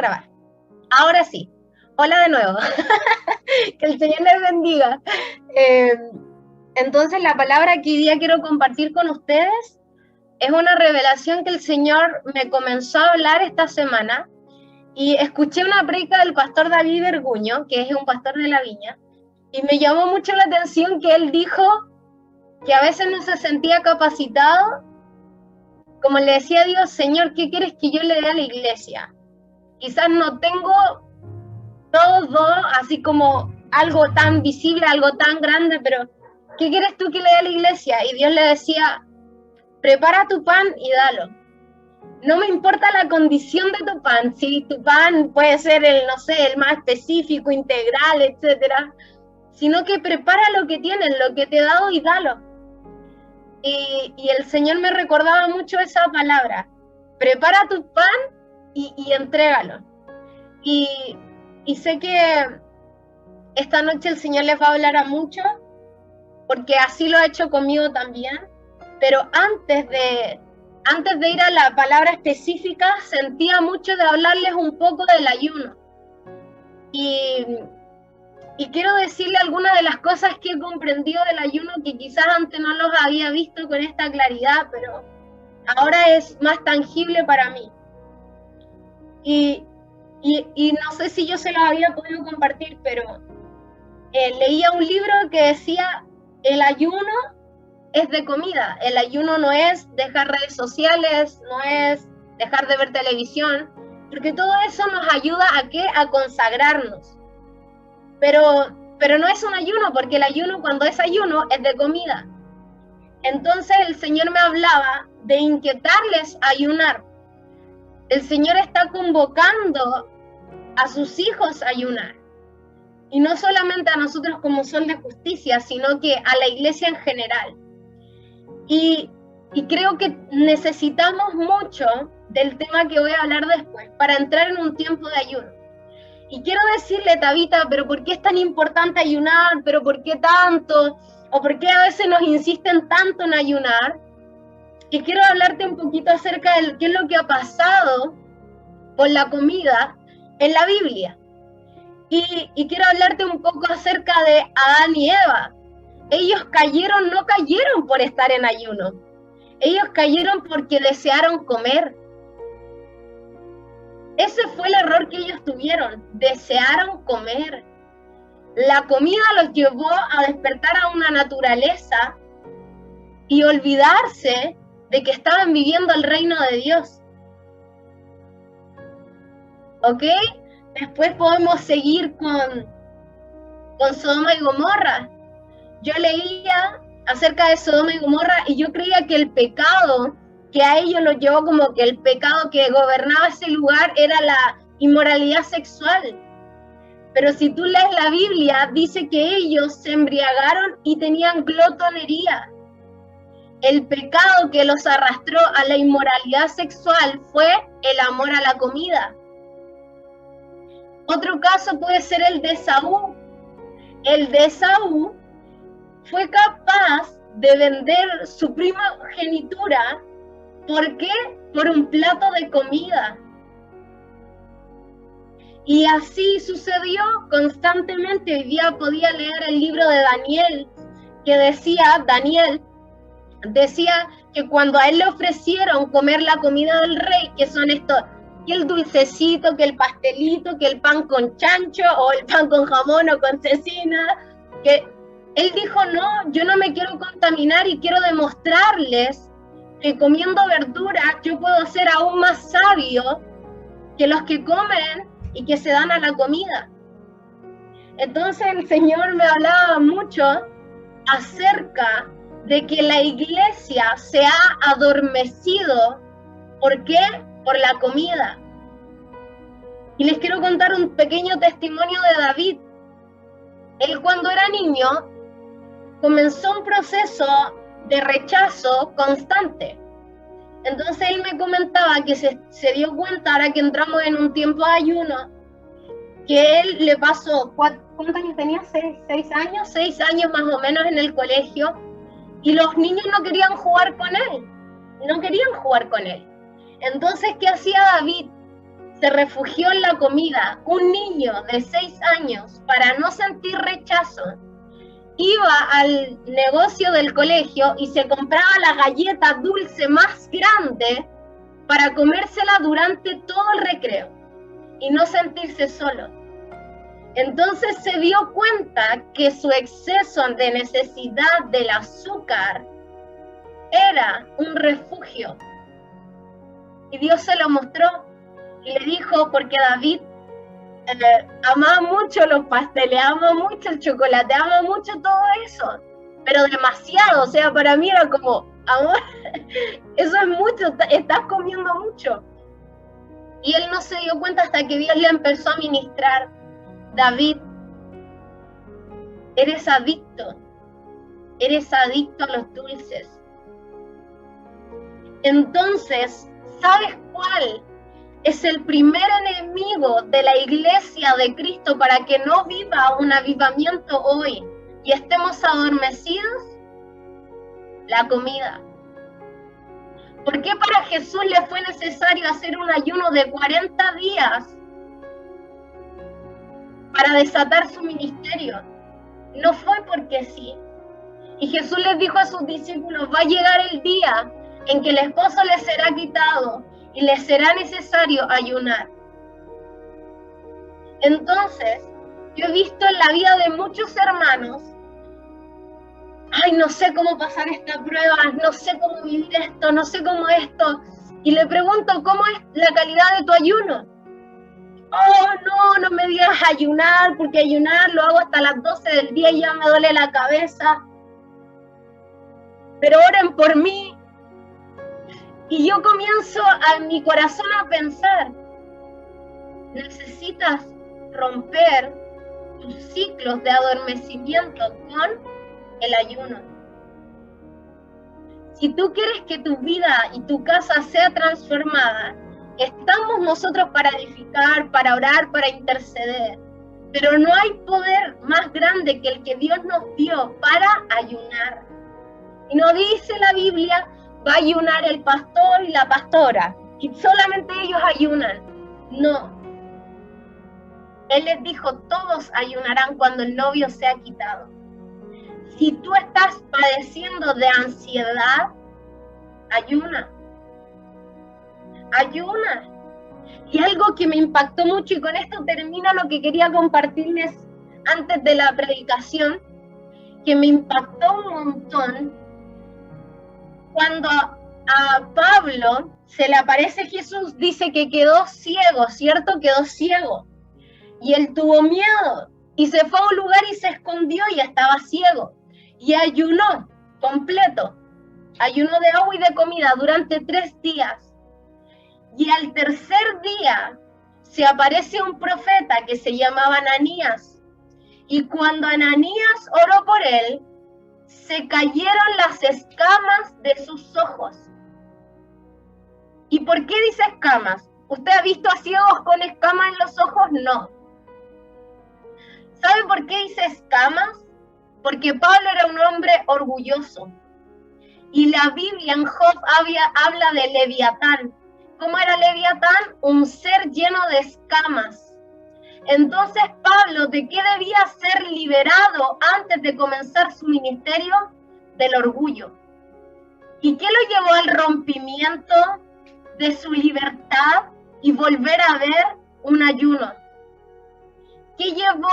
grabar. Ahora sí. Hola de nuevo. Que el Señor les bendiga. Entonces, la palabra que hoy día quiero compartir con ustedes es una revelación que el Señor me comenzó a hablar esta semana. Y escuché una predica del pastor David Verguño, que es un pastor de la Viña, y me llamó mucho la atención que él dijo que a veces no se sentía capacitado, como le decía a Dios: Señor, ¿qué quieres que yo le dé a la iglesia? Quizás no tengo todo así como algo tan visible, algo tan grande, pero ¿qué quieres tú que le dé a la iglesia? Y Dios le decía: prepara tu pan y dalo. No me importa la condición de tu pan, si tu pan puede ser el más específico, integral, etcétera, sino que prepara lo que tienes, lo que te he dado, y dalo. Y el Señor me recordaba mucho esa palabra: prepara tu pan y entrégalo. Y sé que esta noche el Señor les va a hablar a muchos, porque así lo ha hecho conmigo también, pero antes de ir a la palabra específica, sentía mucho de hablarles un poco del ayuno. Y quiero decirle algunas de las cosas que he comprendido del ayuno, que quizás antes no los había visto con esta claridad, pero ahora es más tangible para mí. Y no sé si yo se los había podido compartir, pero leía un libro que decía: el ayuno es de comida. El ayuno no es dejar redes sociales, no es dejar de ver televisión, porque todo eso nos ayuda a consagrarnos. Pero no es un ayuno, porque el ayuno, cuando es ayuno, es de comida. Entonces el Señor me hablaba de inquietarles a ayunar. El Señor está convocando a sus hijos a ayunar. Y no solamente a nosotros como Sol de Justicia, sino que a la iglesia en general. Y creo que necesitamos mucho del tema que voy a hablar después para entrar en un tiempo de ayuno. Y quiero decirle, Tabita, pero ¿por qué es tan importante ayunar? ¿Pero por qué tanto? ¿O por qué a veces nos insisten tanto en ayunar? Y quiero hablarte un poquito acerca de qué es lo que ha pasado con la comida en la Biblia. Y quiero hablarte un poco acerca de Adán y Eva. Ellos no cayeron por estar en ayuno. Ellos cayeron porque desearon comer. Ese fue el error que ellos tuvieron: desearon comer. La comida los llevó a despertar a una naturaleza y olvidarse de que estaban viviendo el reino de Dios. ¿Ok? Después podemos seguir con Sodoma y Gomorra. Yo leía acerca de Sodoma y Gomorra y yo creía que el pecado que a ellos los llevó, como que el pecado que gobernaba ese lugar, era la inmoralidad sexual. Pero si tú lees la Biblia, dice que ellos se embriagaron y tenían glotonería. El pecado que los arrastró a la inmoralidad sexual fue el amor a la comida. Otro caso puede ser el de Esaú. El de Esaú fue capaz de vender su primogenitura. ¿Por qué? Por un plato de comida. Y así sucedió constantemente. Hoy día podía leer el libro de Daniel, que Daniel decía que cuando a él le ofrecieron comer la comida del rey, que son estos, que el dulcecito, que el pastelito, que el pan con chancho, o el pan con jamón o con cecina, que él dijo: no, yo no me quiero contaminar y quiero demostrarles que comiendo verduras yo puedo ser aún más sabio que los que comen y que se dan a la comida. Entonces el Señor me hablaba mucho acerca de que la iglesia se ha adormecido. ¿Por qué? Por la comida. Y les quiero contar un pequeño testimonio de David. Él, cuando era niño, comenzó un proceso de rechazo constante. Entonces él me comentaba que se dio cuenta, ahora que entramos en un tiempo de ayuno, que él le pasó, ¿cuántos años tenía? 6 años, 6 años más o menos en el colegio, y los niños no querían jugar con él. Entonces, ¿qué hacía David? se refugió en la comida. Un niño de 6 años, para no sentir rechazo, iba al negocio del colegio y se compraba la galleta dulce más grande para comérsela durante todo el recreo y no sentirse solo. Entonces se dio cuenta que su exceso de necesidad del azúcar era un refugio. Y Dios se lo mostró y le dijo, porque David amaba mucho los pasteles, ama mucho el chocolate, ama mucho todo eso, pero demasiado, o sea, para mí era como, amor, eso es mucho, estás comiendo mucho. Y él no se dio cuenta hasta que Dios le empezó a ministrar, David, eres adicto a los dulces. Entonces, ¿sabes cuál es el primer enemigo de la iglesia de Cristo para que no viva un avivamiento hoy y estemos adormecidos? La comida. ¿Por qué para Jesús le fue necesario hacer un ayuno de 40 días para desatar su ministerio? No fue porque sí. Y Jesús les dijo a sus discípulos, va a llegar el día en que el esposo les será quitado y les será necesario ayunar. Entonces, yo he visto en la vida de muchos hermanos, ay, no sé cómo pasar esta prueba, no sé cómo vivir esto, no sé cómo esto. Y le pregunto, ¿cómo es la calidad de tu ayuno? Oh, no me digas ayunar, porque ayunar lo hago hasta las 12 del día y ya me duele la cabeza. Pero oren por mí. Y yo comienzo en mi corazón a pensar, necesitas romper tus ciclos de adormecimiento con el ayuno. Si tú quieres que tu vida y tu casa sea transformada, estamos nosotros para edificar, para orar, para interceder. Pero no hay poder más grande que el que Dios nos dio para ayunar. Y no dice la Biblia, va a ayunar el pastor y la pastora, y solamente ellos ayunan. No. Él les dijo, todos ayunarán cuando el novio sea quitado. Si tú estás padeciendo de ansiedad, ayuna. Ayuna. Y algo que me impactó mucho, y con esto termino lo que quería compartirles antes de la predicación, que me impactó un montón, cuando a Pablo se le aparece Jesús, dice que quedó ciego, ¿cierto? Quedó ciego. Y él tuvo miedo y se fue a un lugar y se escondió y estaba ciego. Y ayunó completo. Ayunó de agua y de comida durante 3 días. Y al tercer día se aparece un profeta que se llamaba Ananías. Y cuando Ananías oró por él, se cayeron las escamas de sus ojos. ¿Y por qué dice escamas? ¿Usted ha visto a ciegos con escamas en los ojos? No. ¿Sabe por qué dice escamas? Porque Pablo era un hombre orgulloso. Y la Biblia en Job habla de Leviatán. ¿Cómo era Leviatán? Un ser lleno de escamas. Entonces Pablo, ¿de qué debía ser liberado antes de comenzar su ministerio? Del orgullo. ¿Y qué lo llevó al rompimiento de su libertad y volver a ver un ayuno? ¿Qué llevó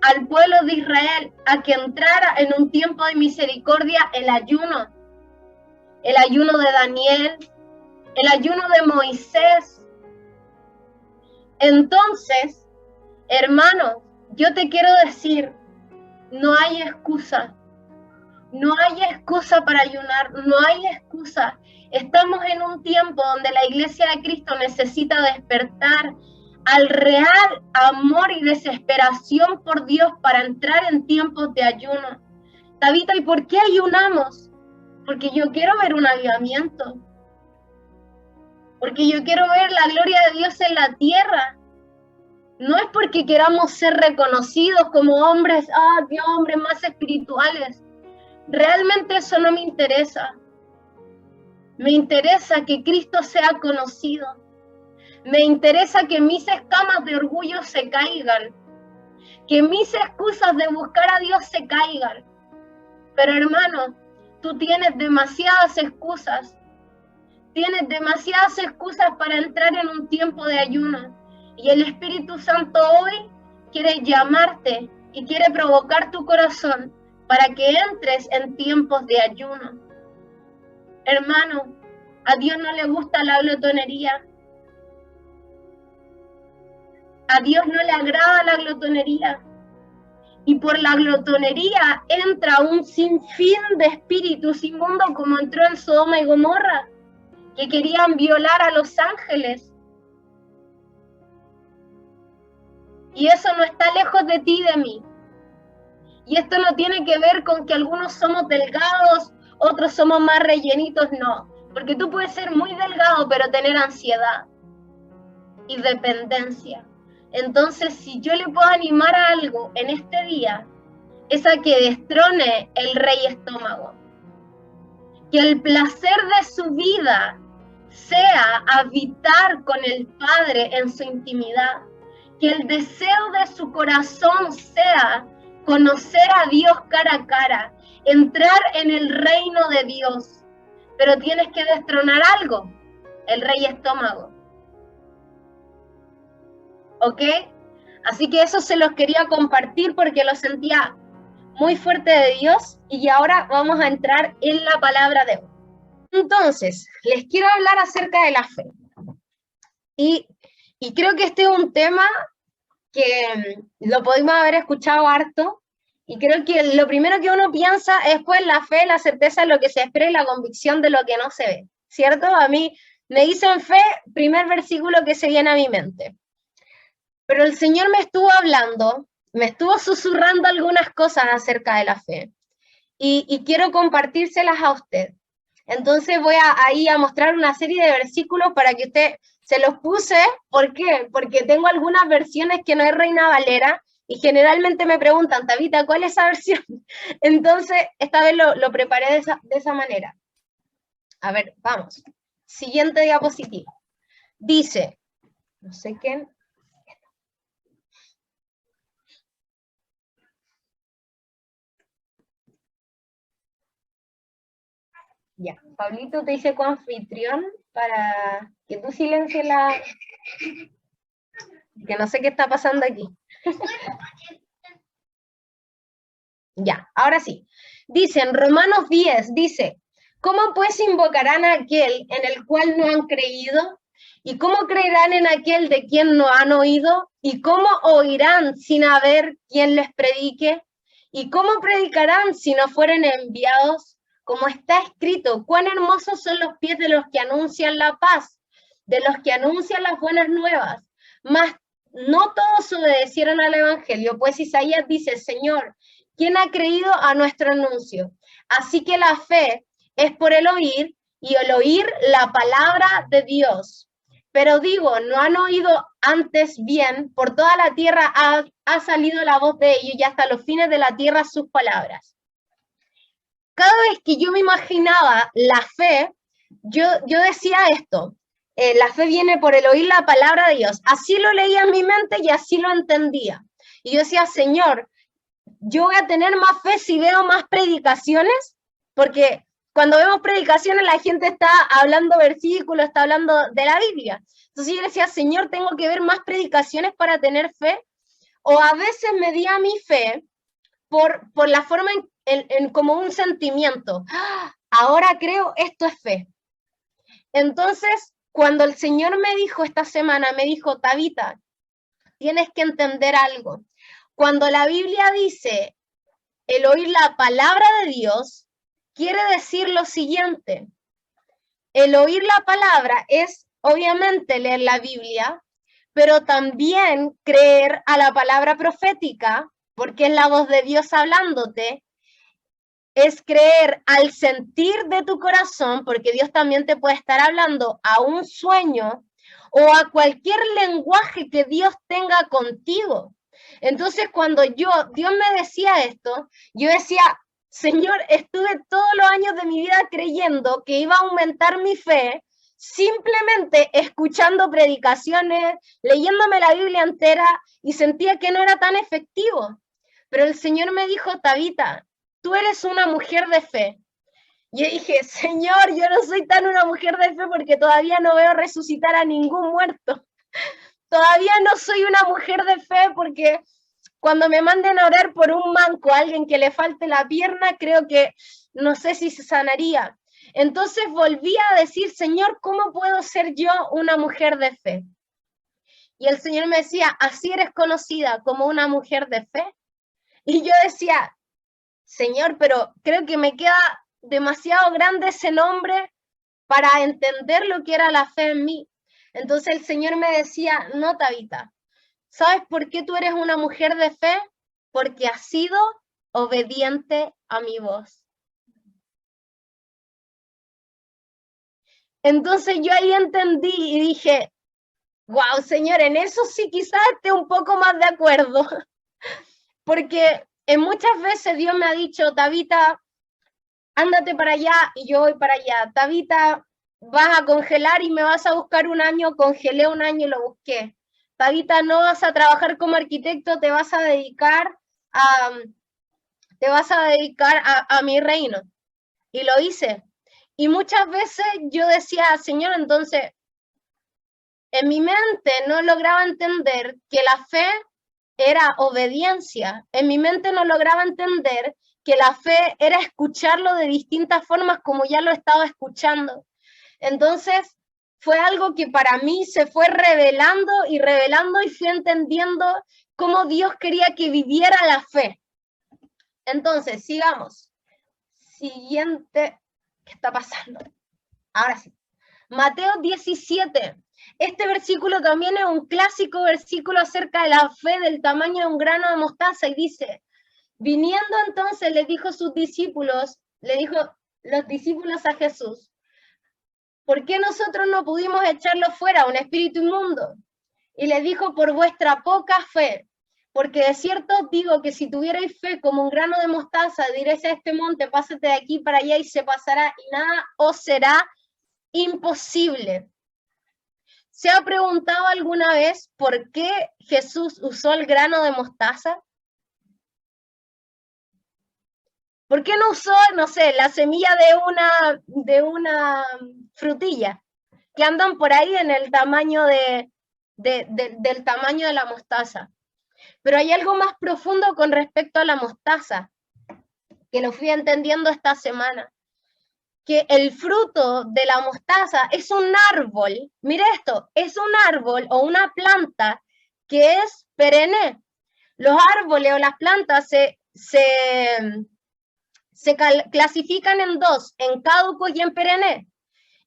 al pueblo de Israel a que entrara en un tiempo de misericordia? El ayuno. El ayuno de Daniel, el ayuno de Moisés. Entonces, hermano, yo te quiero decir, no hay excusa. No hay excusa para ayunar, no hay excusa. Estamos en un tiempo donde la iglesia de Cristo necesita despertar al real amor y desesperación por Dios para entrar en tiempos de ayuno. Tabita, ¿y por qué ayunamos? Porque yo quiero ver un avivamiento. Porque yo quiero ver la gloria de Dios en la tierra. No es porque queramos ser reconocidos como hombres, qué hombres más espirituales. Realmente eso no me interesa. Me interesa que Cristo sea conocido. Me interesa que mis escamas de orgullo se caigan, que mis excusas de buscar a Dios se caigan. Pero hermano, tú tienes demasiadas excusas. Tienes demasiadas excusas para entrar en un tiempo de ayuno. Y el Espíritu Santo hoy quiere llamarte y quiere provocar tu corazón para que entres en tiempos de ayuno. Hermano, a Dios no le gusta la glotonería. A Dios no le agrada la glotonería. Y por la glotonería entra un sinfín de espíritus inmundos como entró en Sodoma y Gomorra, que querían violar a los ángeles. Y eso no está lejos de ti y de mí. Y esto no tiene que ver con que algunos somos delgados, otros somos más rellenitos, no. Porque tú puedes ser muy delgado, pero tener ansiedad y dependencia. Entonces, si yo le puedo animar a algo en este día, es a que destrone el rey estómago. Que el placer de su vida sea habitar con el Padre en su intimidad. Que el deseo de su corazón sea conocer a Dios cara a cara, entrar en el reino de Dios. Pero tienes que destronar algo, el rey estómago. ¿Ok? Así que eso se los quería compartir porque lo sentía muy fuerte de Dios y ahora vamos a entrar en la palabra de hoy. Entonces, les quiero hablar acerca de la fe. Y creo que este es un tema que lo podemos haber escuchado harto, y creo que lo primero que uno piensa es pues la fe, la certeza de lo que se espera y la convicción de lo que no se ve, ¿cierto? A mí me dicen fe, primer versículo que se viene a mi mente. Pero el Señor me estuvo hablando, me estuvo susurrando algunas cosas acerca de la fe, y quiero compartírselas a usted. Entonces voy ahí a mostrar una serie de versículos para que usted se los puse. ¿Por qué? Porque tengo algunas versiones que no es Reina Valera y generalmente me preguntan, Tabita, ¿cuál es esa versión? Entonces esta vez lo preparé de esa manera. A ver, vamos. Siguiente diapositiva. Dice, no sé quién. Ya, Pablito te hice coanfitrión para que tú silencies la... que no sé qué está pasando aquí. Ya, ahora sí. Dice en Romanos 10, dice, ¿cómo pues invocarán a aquel en el cual no han creído? ¿Y cómo creerán en aquel de quien no han oído? ¿Y cómo oirán sin haber quien les predique? ¿Y cómo predicarán si no fueren enviados? Como está escrito, cuán hermosos son los pies de los que anuncian la paz, de los que anuncian las buenas nuevas. Mas no todos obedecieron al evangelio, pues Isaías dice, Señor, ¿quién ha creído a nuestro anuncio? Así que la fe es por el oír, y el oír la palabra de Dios. Pero digo, no han oído antes bien, por toda la tierra ha salido la voz de ellos, y hasta los fines de la tierra sus palabras. Cada vez que yo me imaginaba la fe, yo decía esto, la fe viene por el oír la palabra de Dios. Así lo leía en mi mente y así lo entendía. Y yo decía, Señor, yo voy a tener más fe si veo más predicaciones, porque cuando vemos predicaciones la gente está hablando versículos, está hablando de la Biblia. Entonces yo decía, Señor, tengo que ver más predicaciones para tener fe, o a veces medía mi fe por la forma en como un sentimiento. Ahora creo, esto es fe. Entonces, cuando el Señor me dijo esta semana, me dijo, Tabita, tienes que entender algo. Cuando la Biblia dice el oír la palabra de Dios, quiere decir lo siguiente. El oír la palabra es obviamente leer la Biblia, pero también creer a la palabra profética, porque es la voz de Dios hablándote, es creer al sentir de tu corazón, porque Dios también te puede estar hablando a un sueño o a cualquier lenguaje que Dios tenga contigo. Entonces, cuando Dios me decía esto, yo decía, Señor, estuve todos los años de mi vida creyendo que iba a aumentar mi fe simplemente escuchando predicaciones, leyéndome la Biblia entera, y sentía que no era tan efectivo. Pero el Señor me dijo, Tabita, tú eres una mujer de fe. Y yo dije, Señor, yo no soy tan una mujer de fe porque todavía no veo resucitar a ningún muerto. Todavía no soy una mujer de fe porque cuando me manden a orar por un manco, a alguien que le falte la pierna, creo que no sé si se sanaría. Entonces volví a decir, Señor, ¿cómo puedo ser yo una mujer de fe? Y el Señor me decía, así eres conocida como una mujer de fe. Y yo decía, Señor, pero creo que me queda demasiado grande ese nombre para entender lo que era la fe en mí. Entonces el Señor me decía, no, Tabita, ¿sabes por qué tú eres una mujer de fe? Porque has sido obediente a mi voz. Entonces yo ahí entendí y dije, wow, Señor, en eso sí quizás esté un poco más de acuerdo. Porque en muchas veces Dios me ha dicho, Tabita, ándate para allá y yo voy para allá. Tabita, vas a congelar y me vas a buscar un año, congelé un año y lo busqué. Tabita, no vas a trabajar como arquitecto, te vas a dedicar a mi reino. Y lo hice. Y muchas veces yo decía, Señor, entonces, en mi mente no lograba entender que la fe era obediencia. En mi mente no lograba entender que la fe era escucharlo de distintas formas como ya lo estaba escuchando. Entonces, fue algo que para mí se fue revelando y fui entendiendo cómo Dios quería que viviera la fe. Entonces, sigamos. Siguiente, ¿qué está pasando? Ahora sí. Mateo 17. Este versículo también es un clásico versículo acerca de la fe del tamaño de un grano de mostaza y dice, viniendo entonces le dijo los discípulos a Jesús, ¿por qué nosotros no pudimos echarlo fuera, un espíritu inmundo? Y le dijo, por vuestra poca fe, porque de cierto os digo que si tuvierais fe como un grano de mostaza, diréis a este monte, pásate de aquí para allá y se pasará y nada os será imposible. ¿Se ha preguntado alguna vez por qué Jesús usó el grano de mostaza? ¿Por qué no usó, no sé, la semilla de una frutilla que andan por ahí en el tamaño del tamaño de la mostaza? Pero hay algo más profundo con respecto a la mostaza, que lo fui entendiendo esta semana, que el fruto de la mostaza es un árbol, mire esto, es un árbol o una planta que es perenne. Los árboles o las plantas se clasifican en dos, en caduco y en perenne.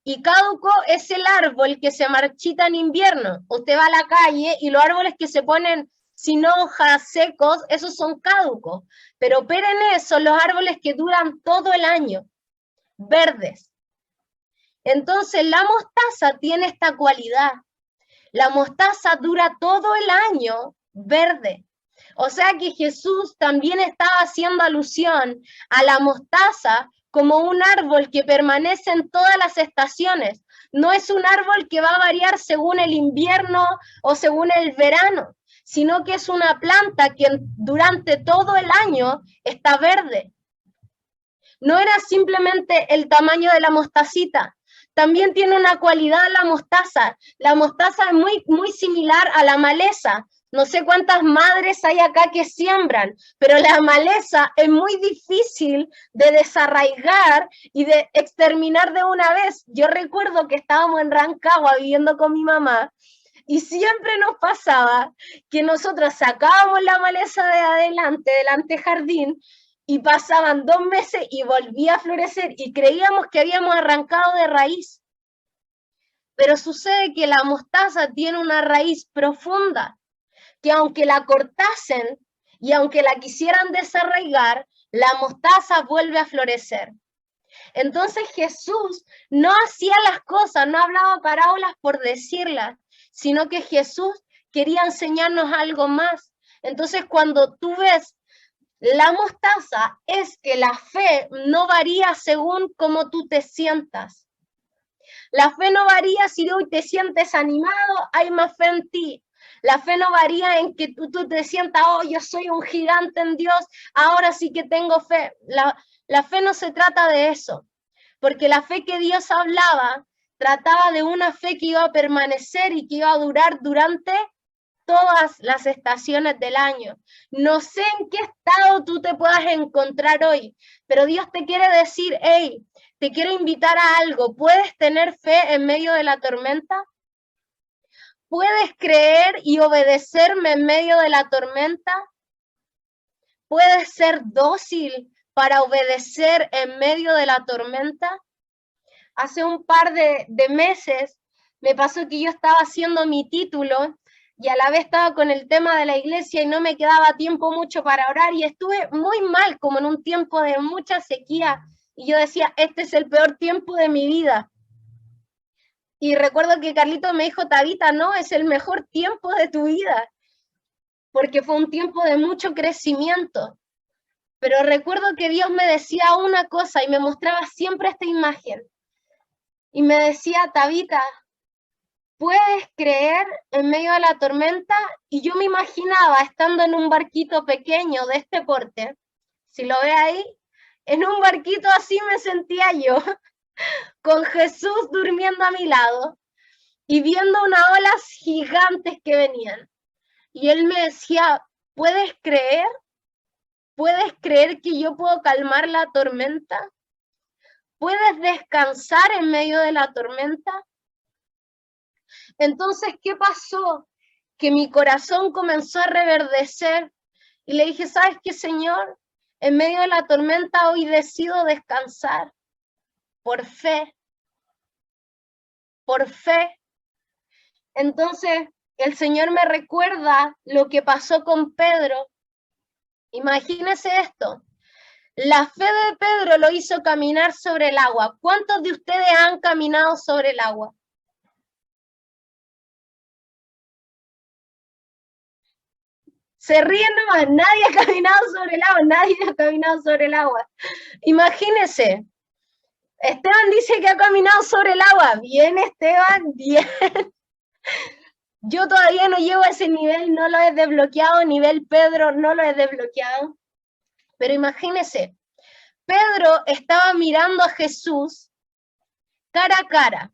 Y caduco es el árbol que se marchita en invierno. Usted va a la calle y los árboles que se ponen sin hojas, secos, esos son caducos. Pero perennes son los árboles que duran todo el año, verdes. Entonces la mostaza tiene esta cualidad. La mostaza dura todo el año verde. O sea que Jesús también estaba haciendo alusión a la mostaza como un árbol que permanece en todas las estaciones. No es un árbol que va a variar según el invierno o según el verano, sino que es una planta que durante todo el año está verde. No era simplemente el tamaño de la mostacita, también tiene una cualidad la mostaza. La mostaza es muy similar a la maleza. No sé cuántas madres hay acá que siembran, pero la maleza es muy difícil de desarraigar y de exterminar de una vez. Yo recuerdo que estábamos en Rancagua viviendo con mi mamá y siempre nos pasaba que nosotros sacábamos la maleza de adelante, del antejardín, y pasaban 2 meses y volvía a florecer y creíamos que habíamos arrancado de raíz. Pero sucede que la mostaza tiene una raíz profunda, que aunque la cortasen y aunque la quisieran desarraigar, la mostaza vuelve a florecer. Entonces Jesús no hacía las cosas, no hablaba parábolas por decirlas, sino que Jesús quería enseñarnos algo más. Entonces cuando tú ves la mostaza, es que la fe no varía según cómo tú te sientas. La fe no varía si hoy te sientes animado, hay más fe en ti. La fe no varía en que tú te sientas, oh, yo soy un gigante en Dios, ahora sí que tengo fe. La fe no se trata de eso, porque la fe que Dios hablaba trataba de una fe que iba a permanecer y que iba a durar durante todas las estaciones del año. No sé en qué estado tú te puedas encontrar hoy, pero Dios te quiere decir, hey, te quiero invitar a algo. ¿Puedes tener fe en medio de la tormenta? ¿Puedes creer y obedecerme en medio de la tormenta? ¿Puedes ser dócil para obedecer en medio de la tormenta? Hace un par de meses me pasó que yo estaba haciendo mi título y a la vez estaba con el tema de la iglesia y no me quedaba tiempo mucho para orar y estuve muy mal, como en un tiempo de mucha sequía, y yo decía, este es el peor tiempo de mi vida. Y recuerdo que Carlito me dijo, Tabita, no, es el mejor tiempo de tu vida, porque fue un tiempo de mucho crecimiento. Pero recuerdo que Dios me decía una cosa y me mostraba siempre esta imagen. Y me decía, Tabita, ¿puedes creer en medio de la tormenta? Y yo me imaginaba estando en un barquito pequeño de este porte, si lo ve ahí, en un barquito así me sentía yo, con Jesús durmiendo a mi lado y viendo unas olas gigantes que venían. Y él me decía, ¿puedes creer? ¿Puedes creer que yo puedo calmar la tormenta? ¿Puedes descansar en medio de la tormenta? Entonces, ¿qué pasó? Que mi corazón comenzó a reverdecer y le dije, ¿sabes qué, Señor? En medio de la tormenta hoy decido descansar por fe, por fe. Entonces, el Señor me recuerda lo que pasó con Pedro. Imagínese esto. La fe de Pedro lo hizo caminar sobre el agua. ¿Cuántos de ustedes han caminado sobre el agua? Se ríen nomás, nadie ha caminado sobre el agua, nadie ha caminado sobre el agua. Imagínense, Esteban dice que ha caminado sobre el agua. Bien, Esteban, bien. Yo todavía no llego a ese nivel, no lo he desbloqueado, nivel Pedro no lo he desbloqueado. Pero imagínense, Pedro estaba mirando a Jesús cara a cara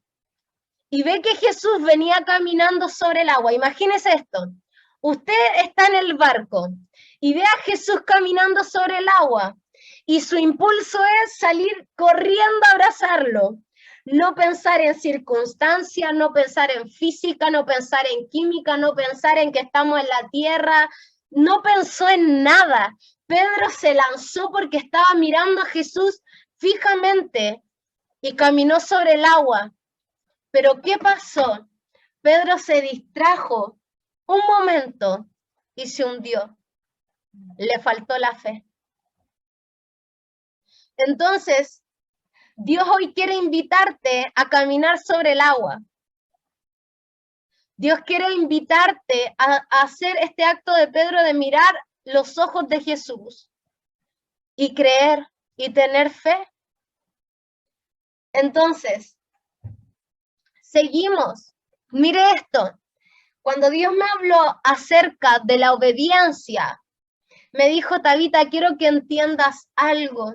y ve que Jesús venía caminando sobre el agua. Imagínese esto, usted está en el barco y ve a Jesús caminando sobre el agua y su impulso es salir corriendo a abrazarlo. No pensar en circunstancias, no pensar en física, no pensar en química, no pensar en que estamos en la tierra, no pensó en nada. Pedro se lanzó porque estaba mirando a Jesús fijamente y caminó sobre el agua. Pero ¿qué pasó? Pedro se distrajo un momento y se hundió. Le faltó la fe. Entonces, Dios hoy quiere invitarte a caminar sobre el agua. Dios quiere invitarte a hacer este acto de Pedro de mirar los ojos de Jesús y creer y tener fe. Entonces, seguimos. Mire esto. Cuando Dios me habló acerca de la obediencia, me dijo, Tabita, quiero que entiendas algo.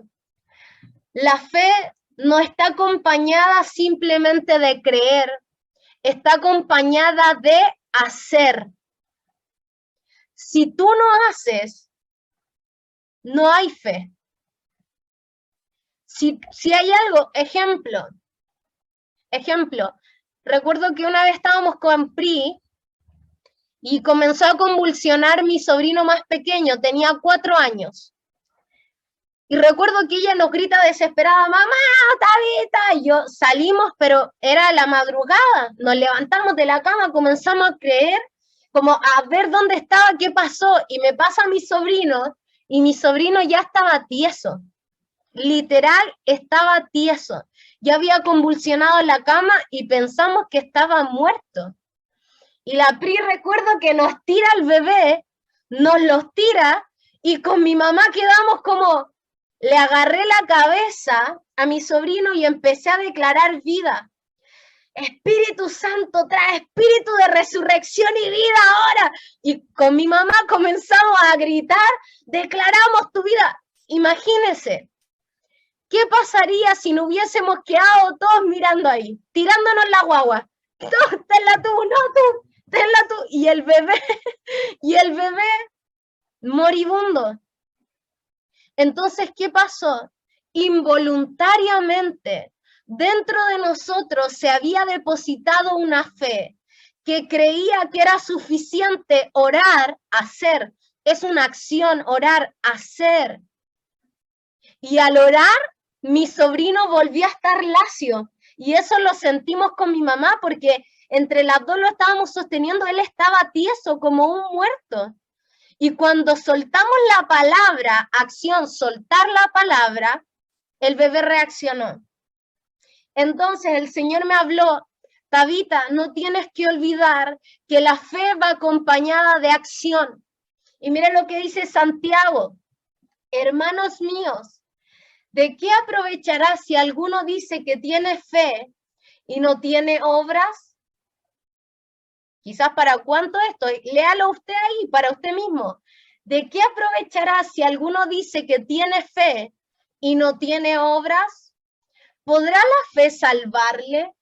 La fe no está acompañada simplemente de creer, está acompañada de hacer. Si tú no haces, no hay fe. Si hay algo, ejemplo, recuerdo que una vez estábamos con Pri y comenzó a convulsionar mi sobrino más pequeño, tenía 4 años. Y recuerdo que ella nos grita desesperada, mamá, Tabita, y yo salimos, pero era la madrugada, nos levantamos de la cama, comenzamos a creer, como a ver dónde estaba, qué pasó, y me pasa a mi sobrino, y mi sobrino ya estaba tieso, literal estaba tieso, ya había convulsionado en la cama y pensamos que estaba muerto. Y la Pri recuerdo que nos tira al bebé, nos los tira, y con mi mamá quedamos como... Le agarré la cabeza a mi sobrino y empecé a declarar vida. Espíritu Santo, trae espíritu de resurrección y vida ahora. Y con mi mamá comenzamos a gritar, declaramos tu vida. Imagínense, ¿qué pasaría si no hubiésemos quedado todos mirando ahí, tirándonos la guagua? Todos, tenla tú, no tú, tenla tú. Y el bebé moribundo. Entonces, ¿qué pasó? Involuntariamente, dentro de nosotros se había depositado una fe que creía que era suficiente orar, hacer. Es una acción, orar, hacer. Y al orar, mi sobrino volvió a estar lacio. Y eso lo sentimos con mi mamá porque entre las dos lo estábamos sosteniendo, él estaba tieso como un muerto. Y cuando soltamos la palabra, acción, soltar la palabra, el bebé reaccionó. Entonces el Señor me habló, Tabita, no tienes que olvidar que la fe va acompañada de acción. Y miren lo que dice Santiago, hermanos míos, ¿de qué aprovechará si alguno dice que tiene fe y no tiene obras? Quizás para cuánto esto, léalo usted ahí, para usted mismo. ¿De qué aprovechará si alguno dice que tiene fe y no tiene obras? ¿Podrá la fe salvarle?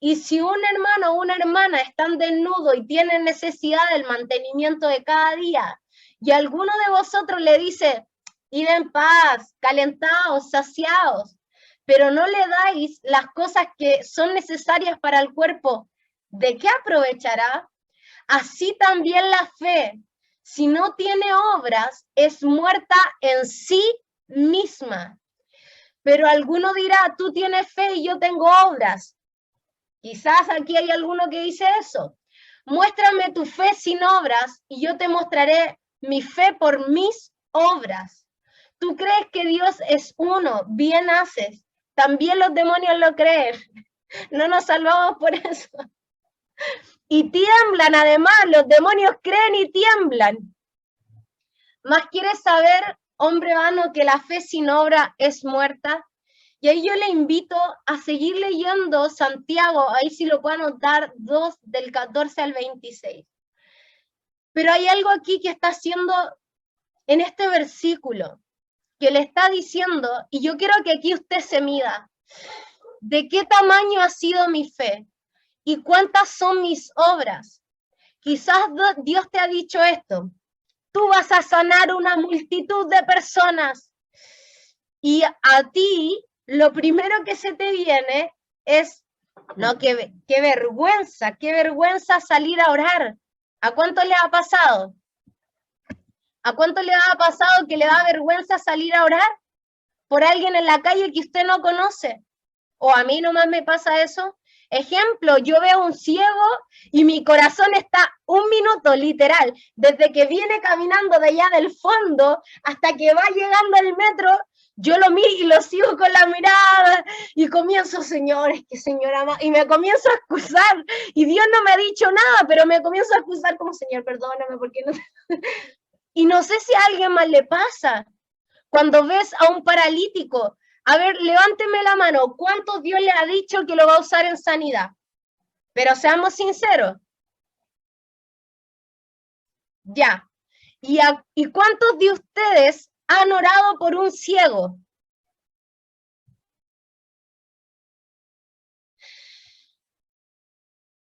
Y si un hermano o una hermana están desnudos y tienen necesidad del mantenimiento de cada día, y alguno de vosotros le dice, id en paz, calentaos, saciaos, pero no le dais las cosas que son necesarias para el cuerpo, ¿de qué aprovechará? Así también la fe, si no tiene obras, es muerta en sí misma. Pero alguno dirá, tú tienes fe y yo tengo obras. Quizás aquí hay alguno que dice eso. Muéstrame tu fe sin obras y yo te mostraré mi fe por mis obras. Tú crees que Dios es uno, bien haces. También los demonios lo creen. No nos salvamos por eso. Y tiemblan además, los demonios creen y tiemblan. ¿Más quieres saber, hombre vano, que la fe sin obra es muerta? Y ahí yo le invito a seguir leyendo Santiago, ahí sí lo puedo anotar, 2 del 14 al 26. Pero hay algo aquí que está haciendo en este versículo, que le está diciendo, y yo quiero que aquí usted se mida, ¿de qué tamaño ha sido mi fe? ¿Y cuántas son mis obras? Quizás Dios te ha dicho esto, tú vas a sanar una multitud de personas, y a ti lo primero que se te viene es, no, qué vergüenza salir a orar. ¿A cuánto le ha pasado? ¿A cuánto le ha pasado que le da vergüenza salir a orar por alguien en la calle que usted no conoce? ¿O a mí nomás me pasa eso? Ejemplo, yo veo un ciego y mi corazón está un minuto, literal, desde que viene caminando de allá del fondo hasta que va llegando el metro, yo lo miro y lo sigo con la mirada y comienzo, Señor, es que señora, y me comienzo a excusar y Dios no me ha dicho nada, pero me comienzo a excusar como, Señor, perdóname, porque no... Y no sé si a alguien más le pasa, cuando ves a un paralítico, a ver, levánteme la mano, ¿cuántos Dios le ha dicho que lo va a usar en sanidad? Pero seamos sinceros. Ya. ¿Y cuántos de ustedes han orado por un ciego?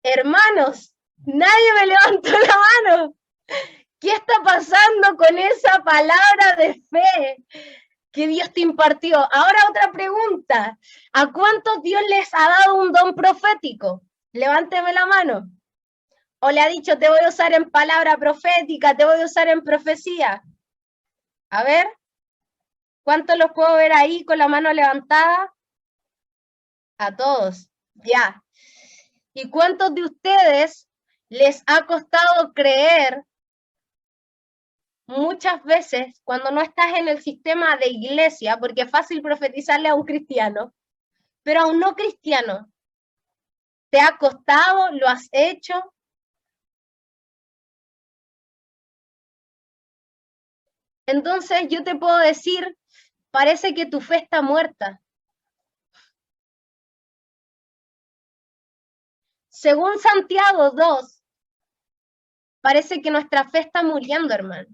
Hermanos, nadie me levantó la mano. ¿Qué está pasando con esa palabra de fe que Dios te impartió? Ahora otra pregunta. ¿A cuántos Dios les ha dado un don profético? Levánteme la mano. O le ha dicho, te voy a usar en palabra profética, te voy a usar en profecía. A ver, ¿cuántos los puedo ver ahí con la mano levantada? A todos, ya. ¿Y cuántos de ustedes les ha costado creer muchas veces cuando no estás en el sistema de iglesia, porque es fácil profetizarle a un cristiano, pero a un no cristiano? ¿Te ha costado? ¿Lo has hecho? Entonces yo te puedo decir, parece que tu fe está muerta. Según Santiago 2, parece que nuestra fe está muriendo, hermano.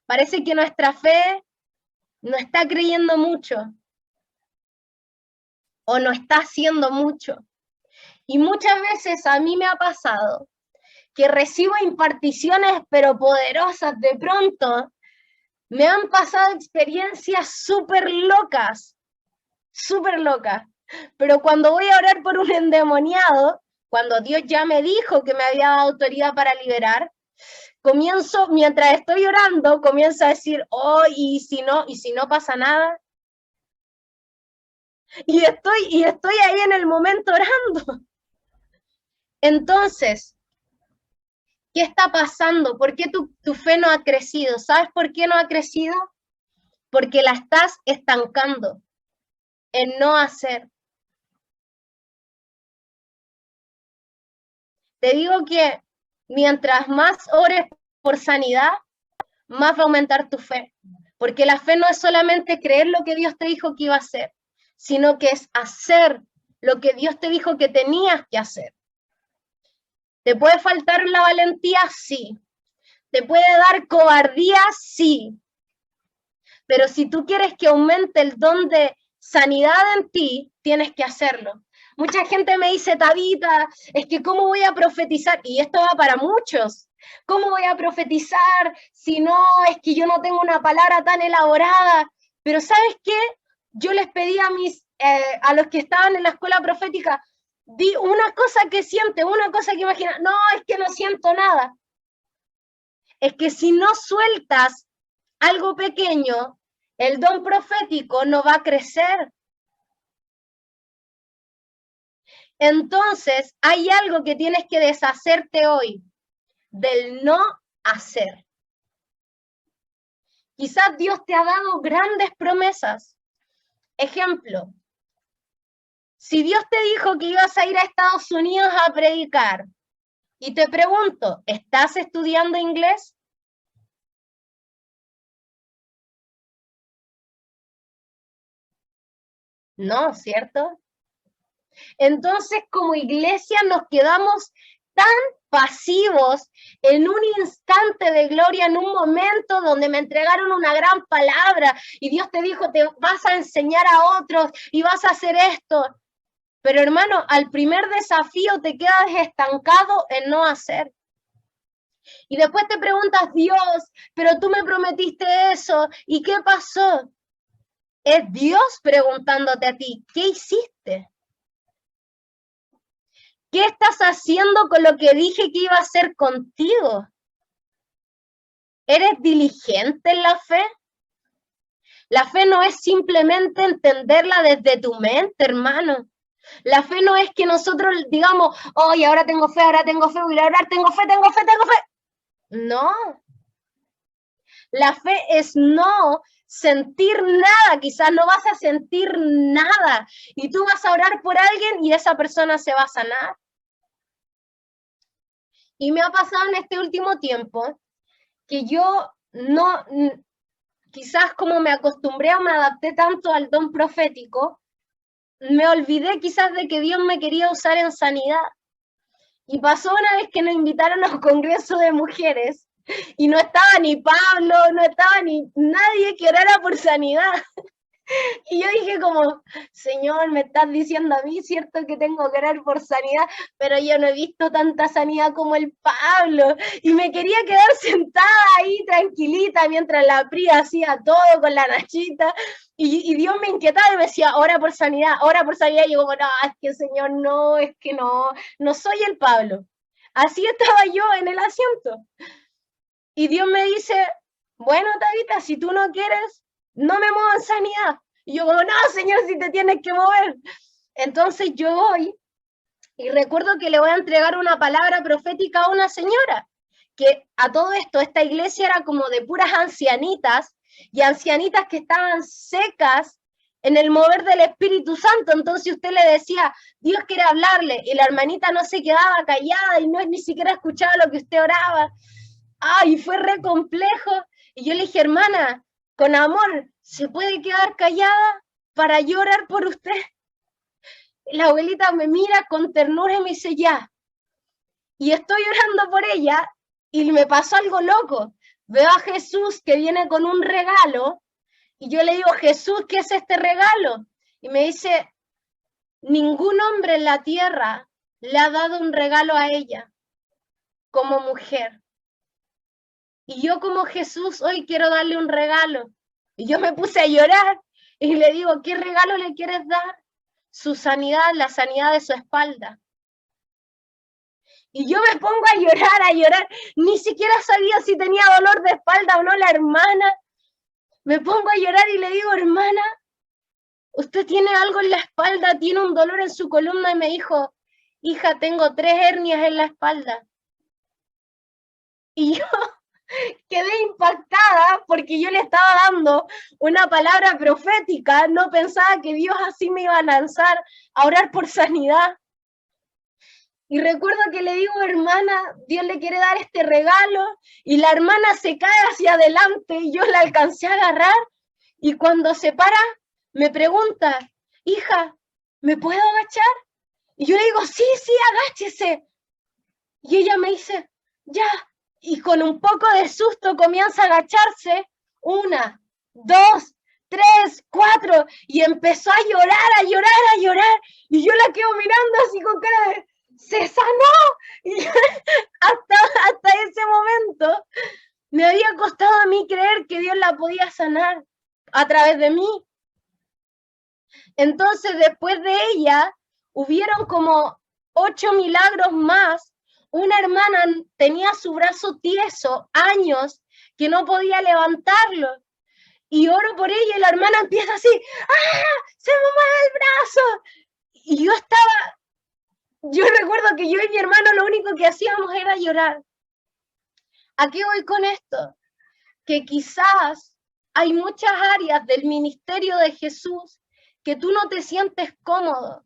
Parece que nuestra fe no está creyendo mucho o no está haciendo mucho. Y muchas veces a mí me ha pasado que recibo imparticiones pero poderosas de pronto. Me han pasado experiencias súper locas, pero cuando voy a orar por un endemoniado, cuando Dios ya me dijo que me había dado autoridad para liberar, comienzo, mientras estoy orando, comienzo a decir, oh, y si no pasa nada. Y estoy ahí en el momento orando. Entonces, ¿qué está pasando? ¿Por qué tu fe no ha crecido? ¿Sabes por qué no ha crecido? Porque la estás estancando en no hacer. Te digo que mientras más ores por sanidad, más va a aumentar tu fe. Porque la fe no es solamente creer lo que Dios te dijo que iba a hacer, sino que es hacer lo que Dios te dijo que tenías que hacer. ¿Te puede faltar la valentía? Sí. ¿Te puede dar cobardía? Sí. Pero si tú quieres que aumente el don de sanidad en ti, tienes que hacerlo. Mucha gente me dice, Tabita, es que ¿cómo voy a profetizar? Y esto va para muchos. ¿Cómo voy a profetizar si no, es que yo no tengo una palabra tan elaborada? Pero ¿sabes qué? Yo les pedí a los que estaban en la escuela profética, di una cosa que siente, una cosa que imagina. No, es que no siento nada. Es que si no sueltas algo pequeño, el don profético no va a crecer. Entonces, hay algo que tienes que deshacerte hoy, del no hacer. Quizás Dios te ha dado grandes promesas. Ejemplo, si Dios te dijo que ibas a ir a Estados Unidos a predicar, y te pregunto, ¿estás estudiando inglés? No, ¿cierto? Entonces, como iglesia nos quedamos tan pasivos en un instante de gloria, en un momento donde me entregaron una gran palabra y Dios te dijo, te vas a enseñar a otros y vas a hacer esto. Pero hermano, al primer desafío te quedas estancado en no hacer. Y después te preguntas, Dios, pero tú me prometiste eso, ¿y qué pasó? Es Dios preguntándote a ti, ¿qué hiciste? ¿Qué estás haciendo con lo que dije que iba a hacer contigo? ¿Eres diligente en la fe? La fe no es simplemente entenderla desde tu mente, hermano. La fe no es que nosotros digamos, oye, ahora tengo fe, voy a orar, tengo fe. No. La fe es no sentir nada, quizás no vas a sentir nada y tú vas a orar por alguien y esa persona se va a sanar. Y me ha pasado en este último tiempo que yo no, quizás como me acostumbré o me adapté tanto al don profético, me olvidé quizás de que Dios me quería usar en sanidad. Y pasó una vez que nos invitaron a un congreso de mujeres y no estaba ni Pablo, no estaba ni nadie que orara por sanidad. Y yo dije como, Señor, me estás diciendo a mí, cierto que tengo que orar por sanidad, pero yo no he visto tanta sanidad como el Pablo. Y me quería quedar sentada ahí tranquilita mientras la Pri hacía todo con la Nachita. Y Dios me inquietaba y me decía, ora por sanidad, ora por sanidad. Y yo como, no, es que Señor, no, es que no soy el Pablo. Así estaba yo en el asiento. Y Dios me dice, bueno, Tabita, si tú no quieres, no me muevo en sanidad. Y yo como, no, Señor, si te tienes que mover. Entonces yo voy y recuerdo que le voy a entregar una palabra profética a una señora, que a todo esto, esta iglesia era como de puras ancianitas, y ancianitas que estaban secas en el mover del Espíritu Santo. Entonces usted le decía, Dios quiere hablarle, y la hermanita no se quedaba callada y no ni siquiera escuchaba lo que usted oraba. Ay, fue re complejo. Y yo le dije, hermana, con amor, ¿se puede quedar callada para llorar por usted? la abuelita me mira con ternura y me dice, ya. Y estoy orando por ella y me pasó algo loco. Veo a Jesús que viene con un regalo y yo le digo, Jesús, ¿qué es este regalo? Y me dice, ningún hombre en la tierra le ha dado un regalo a ella como mujer. Y yo como Jesús hoy quiero darle un regalo. Y yo me puse a llorar y le digo, ¿qué regalo le quieres dar? Su sanidad, la sanidad de su espalda. Y yo me pongo a llorar. Ni siquiera sabía si tenía dolor de espalda o no la hermana. Me pongo a llorar y le digo, hermana, usted tiene algo en la espalda, tiene un dolor en su columna. Y me dijo, hija, tengo 3 hernias en la espalda. Y yo quedé impactada porque yo le estaba dando una palabra profética. No pensaba que Dios así me iba a lanzar a orar por sanidad. Y recuerdo que le digo, hermana, Dios le quiere dar este regalo, y la hermana se cae hacia adelante y yo la alcancé a agarrar, y cuando se para, me pregunta, hija, ¿me puedo agachar? Y yo le digo, sí, agáchese. Y ella me dice, ya, y con un poco de susto comienza a agacharse, 1, 2, 3, 4, y empezó a llorar, y yo la quedo mirando así con cara de, ¡se sanó! Y hasta ese momento me había costado a mí creer que Dios la podía sanar a través de mí. Entonces, después de ella, hubieron como 8 milagros más. Una hermana tenía su brazo tieso, años, que no podía levantarlo. Y oro por ella y la hermana empieza así, ¡ah! ¡Se me mueve el brazo! Y yo recuerdo que yo y mi hermano lo único que hacíamos era llorar. ¿A qué voy con esto? Que quizás hay muchas áreas del ministerio de Jesús que tú no te sientes cómodo,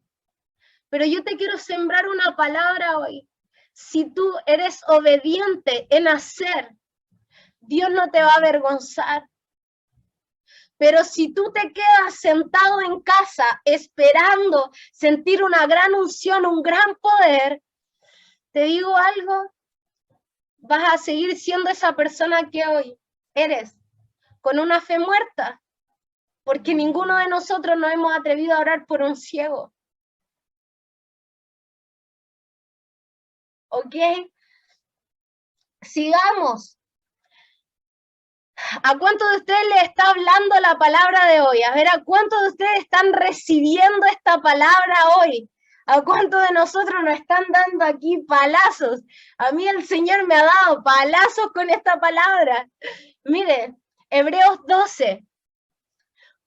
pero yo te quiero sembrar una palabra hoy. Si tú eres obediente en hacer, Dios no te va a avergonzar. Pero si tú te quedas sentado en casa esperando sentir una gran unción, un gran poder, te digo algo, vas a seguir siendo esa persona que hoy eres, con una fe muerta, porque ninguno de nosotros nos hemos atrevido a orar por un ciego. ¿Ok? Sigamos. ¿A cuántos de ustedes les está hablando la palabra de hoy? A ver, ¿a cuántos de ustedes están recibiendo esta palabra hoy? ¿A cuántos de nosotros nos están dando aquí palazos? A mí el Señor me ha dado palazos con esta palabra. Miren, Hebreos 12.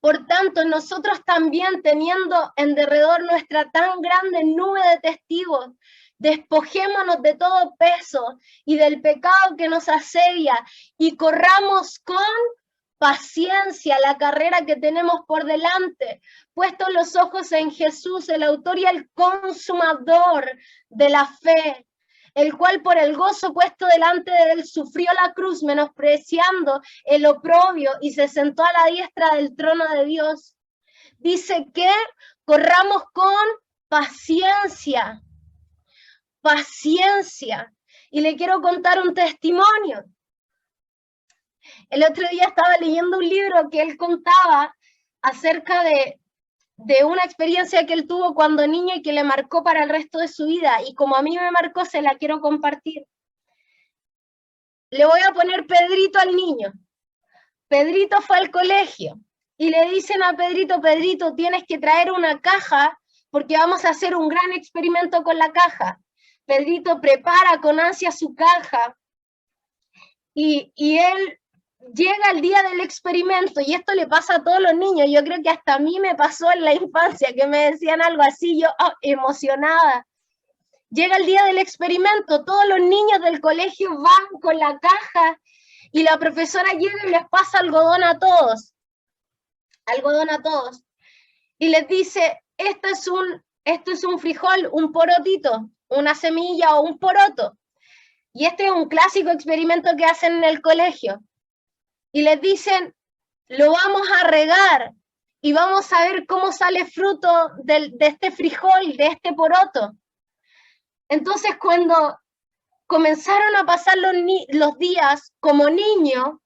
Por tanto, nosotros también, teniendo en derredor nuestra tan grande nube de testigos, despojémonos de todo peso y del pecado que nos asedia y corramos con paciencia la carrera que tenemos por delante, puestos los ojos en Jesús, el autor y el consumador de la fe, el cual por el gozo puesto delante de él sufrió la cruz, menospreciando el oprobio, y se sentó a la diestra del trono de Dios. Dice que corramos con paciencia. Y le quiero contar un testimonio. El otro día estaba leyendo un libro que él contaba acerca de una experiencia que él tuvo cuando niño y que le marcó para el resto de su vida, y como a mí me marcó, se la quiero compartir. Le voy a poner Pedrito al niño. Pedrito fue al colegio y le dicen a Pedrito, Pedrito, tienes que traer una caja porque vamos a hacer un gran experimento con la caja. Pedrito prepara con ansia su caja y él llega el día del experimento, y esto le pasa a todos los niños. Yo creo que hasta a mí me pasó en la infancia, que me decían algo así, yo emocionada. Llega el día del experimento, todos los niños del colegio van con la caja y la profesora llega y les pasa algodón a todos, y les dice, esto es un frijol, un porotito, una semilla o un poroto, y este es un clásico experimento que hacen en el colegio. Y les dicen, lo vamos a regar y vamos a ver cómo sale fruto de este frijol, de este poroto. Entonces, cuando comenzaron a pasar los días como niño,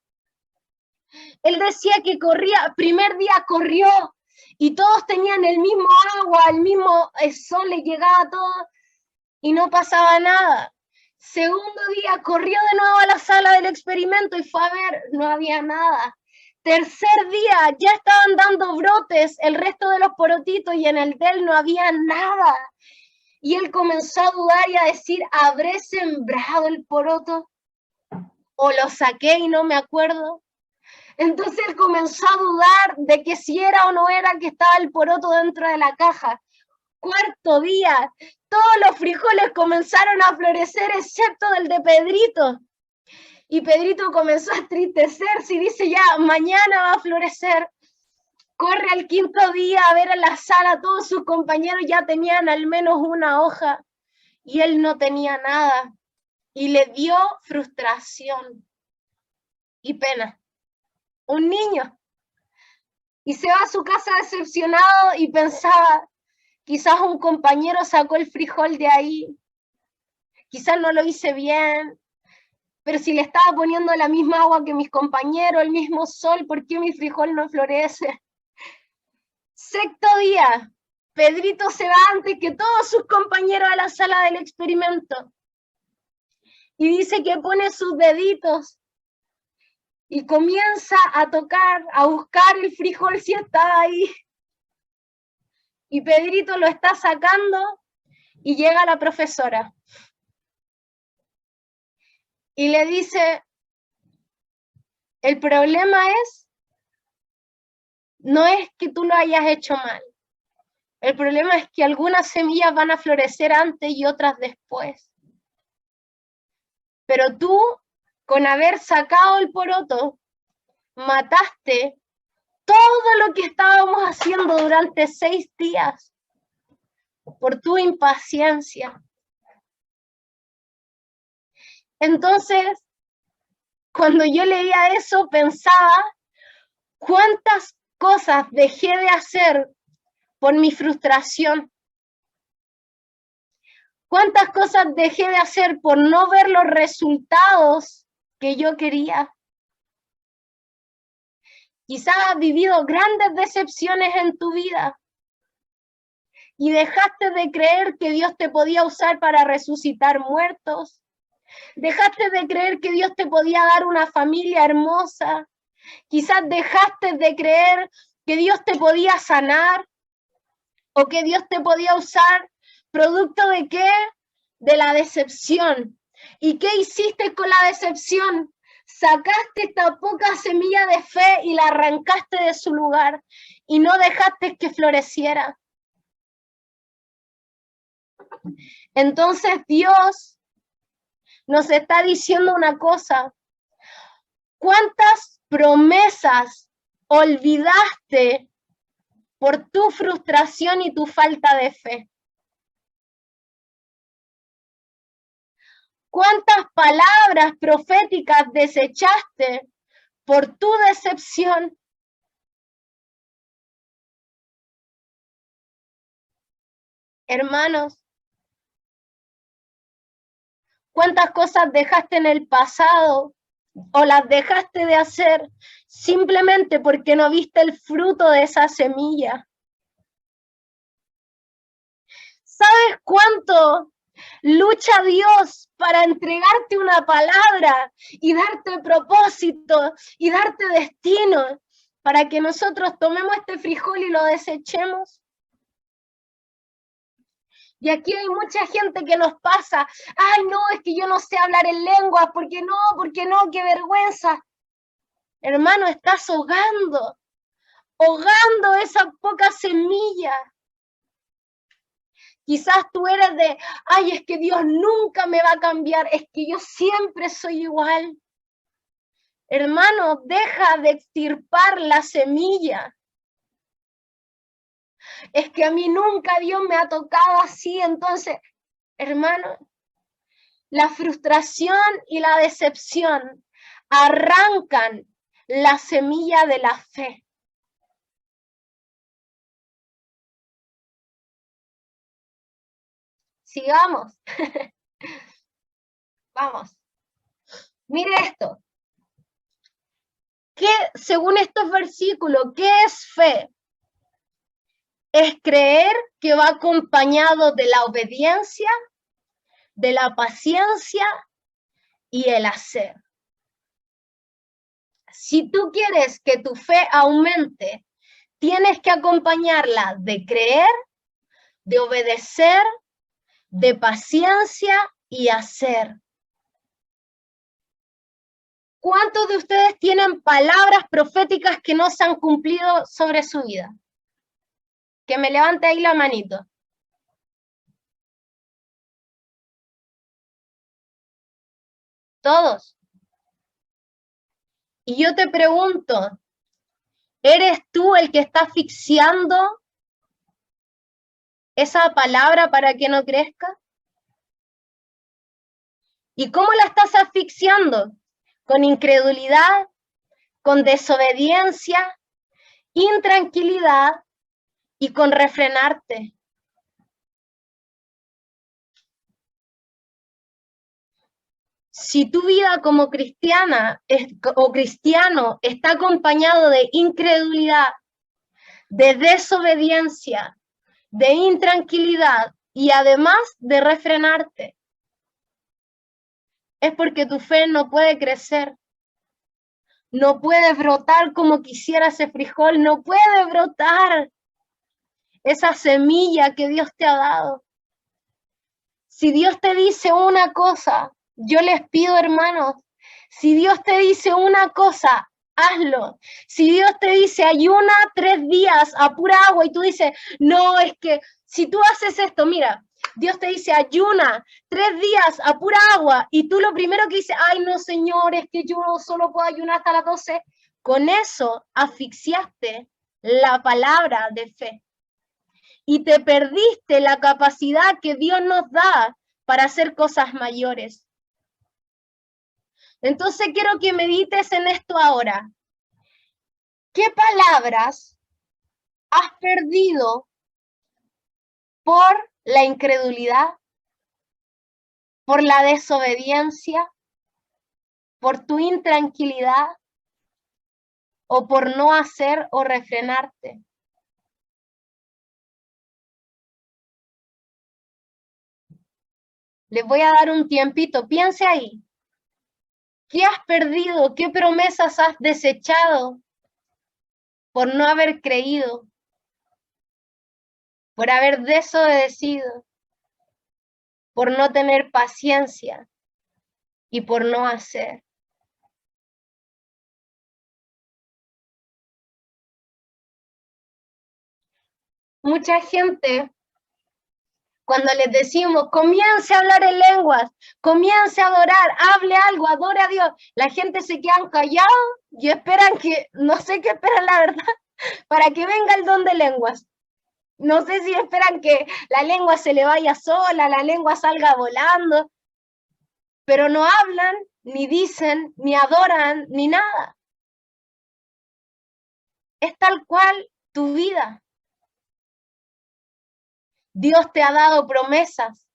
él decía que corría, primer día corrió y todos tenían el mismo agua, el mismo sol, le llegaba todo y no pasaba nada. Segundo día corrió de nuevo a la sala del experimento y fue a ver, no había nada. Tercer día ya estaban dando brotes el resto de los porotitos y en el de él no había nada. Y él comenzó a dudar y a decir, ¿habré sembrado el poroto? ¿O lo saqué y no me acuerdo? Entonces él comenzó a dudar de que si era o no era que estaba el poroto dentro de la caja. Cuarto día, todos los frijoles comenzaron a florecer excepto del de Pedrito. Y Pedrito comenzó a entristecerse y dice, ya, mañana va a florecer. Corre al quinto día a ver en la sala, todos sus compañeros ya tenían al menos una hoja y él no tenía nada. Y le dio frustración y pena. Un niño. Y se va a su casa decepcionado y pensaba, quizás un compañero sacó el frijol de ahí, quizás no lo hice bien, pero si le estaba poniendo la misma agua que mis compañeros, el mismo sol, ¿por qué mi frijol no florece? Sexto día, Pedrito se va antes que todos sus compañeros a la sala del experimento y dice que pone sus deditos y comienza a tocar, a buscar el frijol si estaba ahí. Y Pedrito lo está sacando y llega la profesora. Y le dice, el problema no es que tú lo hayas hecho mal. El problema es que algunas semillas van a florecer antes y otras después. Pero tú, con haber sacado el poroto, mataste todo lo que estábamos haciendo durante 6 días por tu impaciencia. Entonces, cuando yo leía eso, pensaba cuántas cosas dejé de hacer por mi frustración. ¿Cuántas cosas dejé de hacer por no ver los resultados que yo quería? Quizás has vivido grandes decepciones en tu vida y dejaste de creer que Dios te podía usar para resucitar muertos. Dejaste de creer que Dios te podía dar una familia hermosa. Quizás dejaste de creer que Dios te podía sanar o que Dios te podía usar. ¿Producto de qué? De la decepción. ¿Y qué hiciste con la decepción? Sacaste esta poca semilla de fe y la arrancaste de su lugar y no dejaste que floreciera. Entonces Dios nos está diciendo una cosa. ¿Cuántas promesas olvidaste por tu frustración y tu falta de fe? ¿Cuántas palabras proféticas desechaste por tu decepción? Hermanos, ¿cuántas cosas dejaste en el pasado o las dejaste de hacer simplemente porque no viste el fruto de esa semilla? ¿Sabes cuánto lucha Dios para entregarte una palabra y darte propósito y darte destino para que nosotros tomemos este frijol y lo desechemos? Y aquí hay mucha gente que nos pasa, ay no, es que yo no sé hablar en lenguas, ¿por qué no? Qué vergüenza. Hermano, estás ahogando esa poca semilla. Quizás tú eres de, ay, es que Dios nunca me va a cambiar, es que yo siempre soy igual. Hermano, deja de extirpar la semilla. Es que a mí nunca Dios me ha tocado así, entonces, hermano, la frustración y la decepción arrancan la semilla de la fe. sigamos. Vamos. Mire esto. ¿Qué, según estos versículos, qué es fe? Es creer que va acompañado de la obediencia, de la paciencia y el hacer. Si tú quieres que tu fe aumente, tienes que acompañarla de creer, de obedecer, de paciencia y hacer. ¿Cuántos de ustedes tienen palabras proféticas que no se han cumplido sobre su vida? Que me levante ahí la manito. Todos. Y yo te pregunto, ¿eres tú el que está asfixiando esa palabra para que no crezca? ¿Y cómo la estás asfixiando? Con incredulidad, con desobediencia, intranquilidad y con refrenarte. Si tu vida como cristiana o cristiano está acompañado de incredulidad, de desobediencia, de intranquilidad y además de refrenarte, es porque tu fe no puede crecer, no puede brotar como quisiera ese frijol, no puede brotar esa semilla que Dios te ha dado. Si Dios te dice una cosa, yo les pido, hermanos, si Dios te dice una cosa, hazlo. Si Dios te dice ayuna 3 días a pura agua y tú dices, no, es que si tú haces esto, mira, Dios te dice ayuna 3 días a pura agua y tú lo primero que dices, ay no Señor, es que yo solo puedo ayunar hasta las 12, con eso asfixiaste la palabra de fe. Y te perdiste la capacidad que Dios nos da para hacer cosas mayores. Entonces quiero que medites en esto ahora. ¿Qué palabras has perdido por la incredulidad, por la desobediencia, por tu intranquilidad o por no hacer o refrenarte? Les voy a dar un tiempito, piense ahí. ¿Qué has perdido? ¿Qué promesas has desechado por no haber creído? Por haber desobedecido, por no tener paciencia y por no hacer. Mucha gente, cuando les decimos, comience a hablar en lenguas, comience a adorar, hable algo, adore a Dios, la gente se quedan callados y esperan que, no sé qué esperan la verdad, para que venga el don de lenguas. No sé si esperan que la lengua se le vaya sola, la lengua salga volando, pero no hablan, ni dicen, ni adoran, ni nada. Es tal cual tu vida. Dios te ha dado promesas.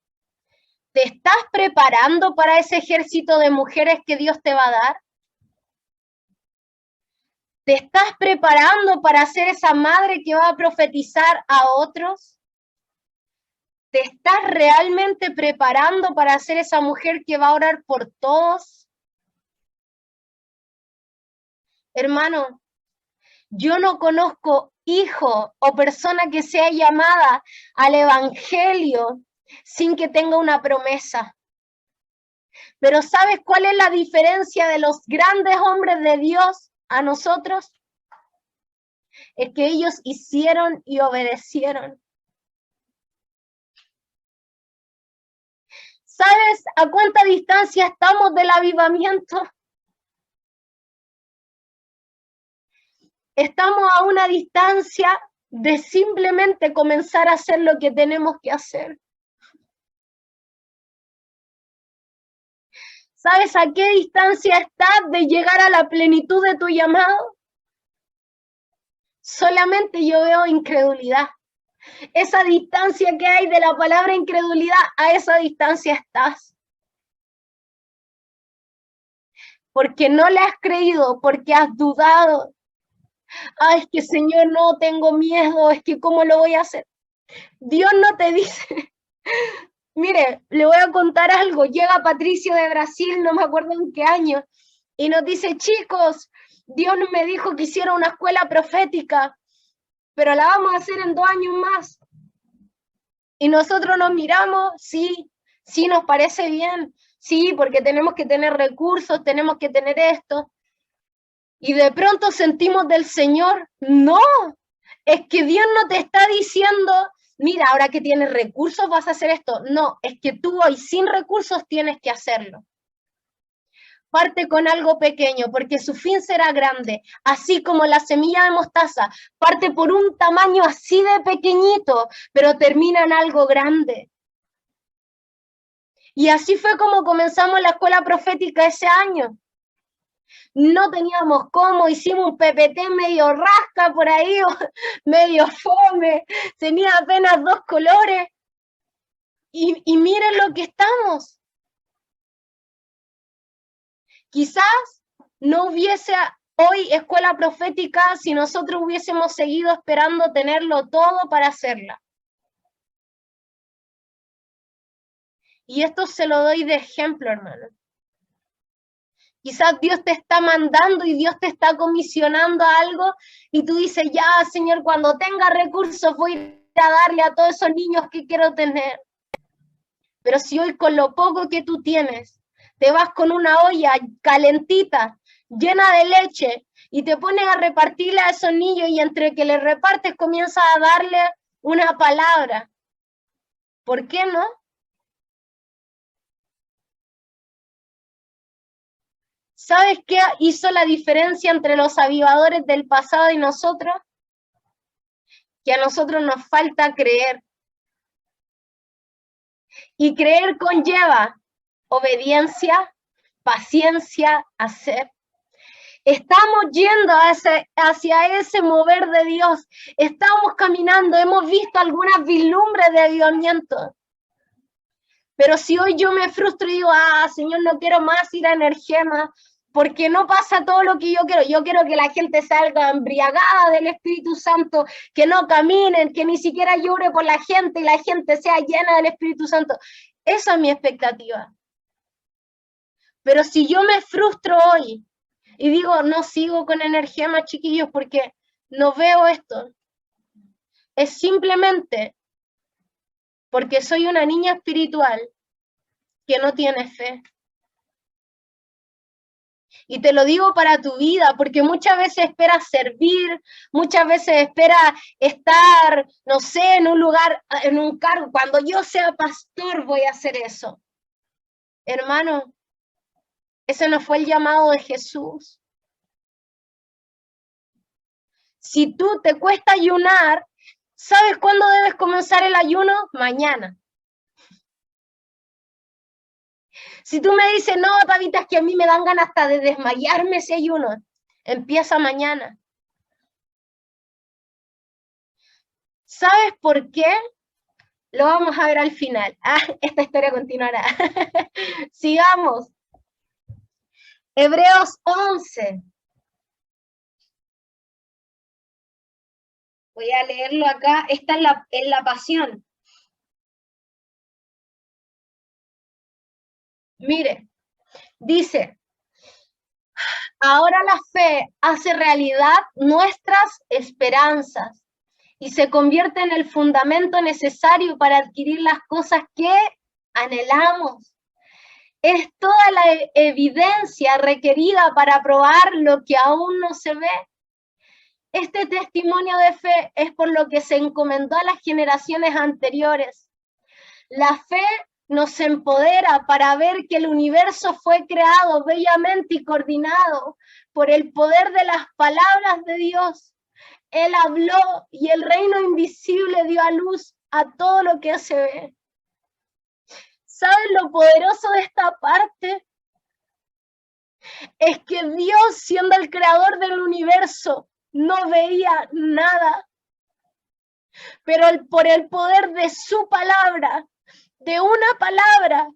¿Te estás preparando para ese ejército de mujeres que Dios te va a dar? ¿Te estás preparando para ser esa madre que va a profetizar a otros? ¿Te estás realmente preparando para ser esa mujer que va a orar por todos? Hermano, yo no conozco hijo o persona que sea llamada al evangelio sin que tenga una promesa. Pero ¿sabes cuál es la diferencia de los grandes hombres de Dios a nosotros? Es que ellos hicieron y obedecieron. ¿Sabes a cuánta distancia estamos del avivamiento? Estamos a una distancia de simplemente comenzar a hacer lo que tenemos que hacer. ¿Sabes a qué distancia estás de llegar a la plenitud de tu llamado? Solamente yo veo incredulidad. Esa distancia que hay de la palabra incredulidad, a esa distancia estás. Porque no le has creído, porque has dudado. Ay, es que Señor, no tengo miedo, es que ¿cómo lo voy a hacer? Dios no te dice. Mire, le voy a contar algo. Llega Patricio de Brasil, no me acuerdo en qué año, y nos dice, chicos, Dios me dijo que hiciera una escuela profética, pero la vamos a hacer en 2 años más. Y nosotros nos miramos, sí, sí, nos parece bien, sí, porque tenemos que tener recursos, tenemos que tener esto. Y de pronto sentimos del Señor, no, es que Dios no te está diciendo, mira, ahora que tienes recursos vas a hacer esto. No, es que tú hoy sin recursos tienes que hacerlo. Parte con algo pequeño, porque su fin será grande, así como la semilla de mostaza, parte por un tamaño así de pequeñito, pero termina en algo grande. Y así fue como comenzamos la escuela profética ese año. No teníamos cómo, hicimos un PPT medio rasca por ahí, medio fome, tenía apenas 2 colores. Y miren lo que estamos. Quizás no hubiese hoy escuela profética si nosotros hubiésemos seguido esperando tenerlo todo para hacerla. Y esto se lo doy de ejemplo, hermano. Quizás Dios te está mandando y Dios te está comisionando algo y tú dices, ya, Señor, cuando tenga recursos voy a darle a todos esos niños que quiero tener. Pero si hoy con lo poco que tú tienes, te vas con una olla calentita, llena de leche, y te pones a repartirle a esos niños y entre que les repartes comienzas a darle una palabra. ¿Por qué no? ¿Sabes qué hizo la diferencia entre los avivadores del pasado y nosotros? Que a nosotros nos falta creer. Y creer conlleva obediencia, paciencia, hacer. Estamos yendo hacia ese mover de Dios. Estamos caminando, hemos visto algunas vislumbres de avivamiento. Pero si hoy yo me frustro y digo, Señor, no quiero más ir a Energema, porque no pasa todo lo que yo quiero que la gente salga embriagada del Espíritu Santo, que no caminen, que ni siquiera llore por la gente y la gente sea llena del Espíritu Santo. Esa es mi expectativa. Pero si yo me frustro hoy y digo, no sigo con Energema, chiquillos, porque no veo esto, es simplemente porque soy una niña espiritual que no tiene fe. Y te lo digo para tu vida, porque muchas veces esperas servir, muchas veces esperas estar, no sé, en un lugar, en un cargo. Cuando yo sea pastor voy a hacer eso. Hermano, ese no fue el llamado de Jesús. Si tú te cuesta ayunar, ¿sabes cuándo debes comenzar el ayuno? Mañana. Si tú me dices, no, Tabita, es que a mí me dan ganas hasta de desmayarme ese ayuno, empieza mañana. ¿Sabes por qué? Lo vamos a ver al final. Esta historia continuará. Sigamos. Hebreos 11. Voy a leerlo acá. Esta es la pasión. Mire, dice, ahora la fe hace realidad nuestras esperanzas y se convierte en el fundamento necesario para adquirir las cosas que anhelamos. Es toda la evidencia requerida para probar lo que aún no se ve. Este testimonio de fe es por lo que se encomendó a las generaciones anteriores. La fe nos empodera para ver que el universo fue creado bellamente y coordinado por el poder de las palabras de Dios. Él habló y el reino invisible dio a luz a todo lo que se ve. ¿Saben lo poderoso de esta parte? Es que Dios, siendo el creador del universo, no veía nada. pero por el poder de su palabra, de una palabra,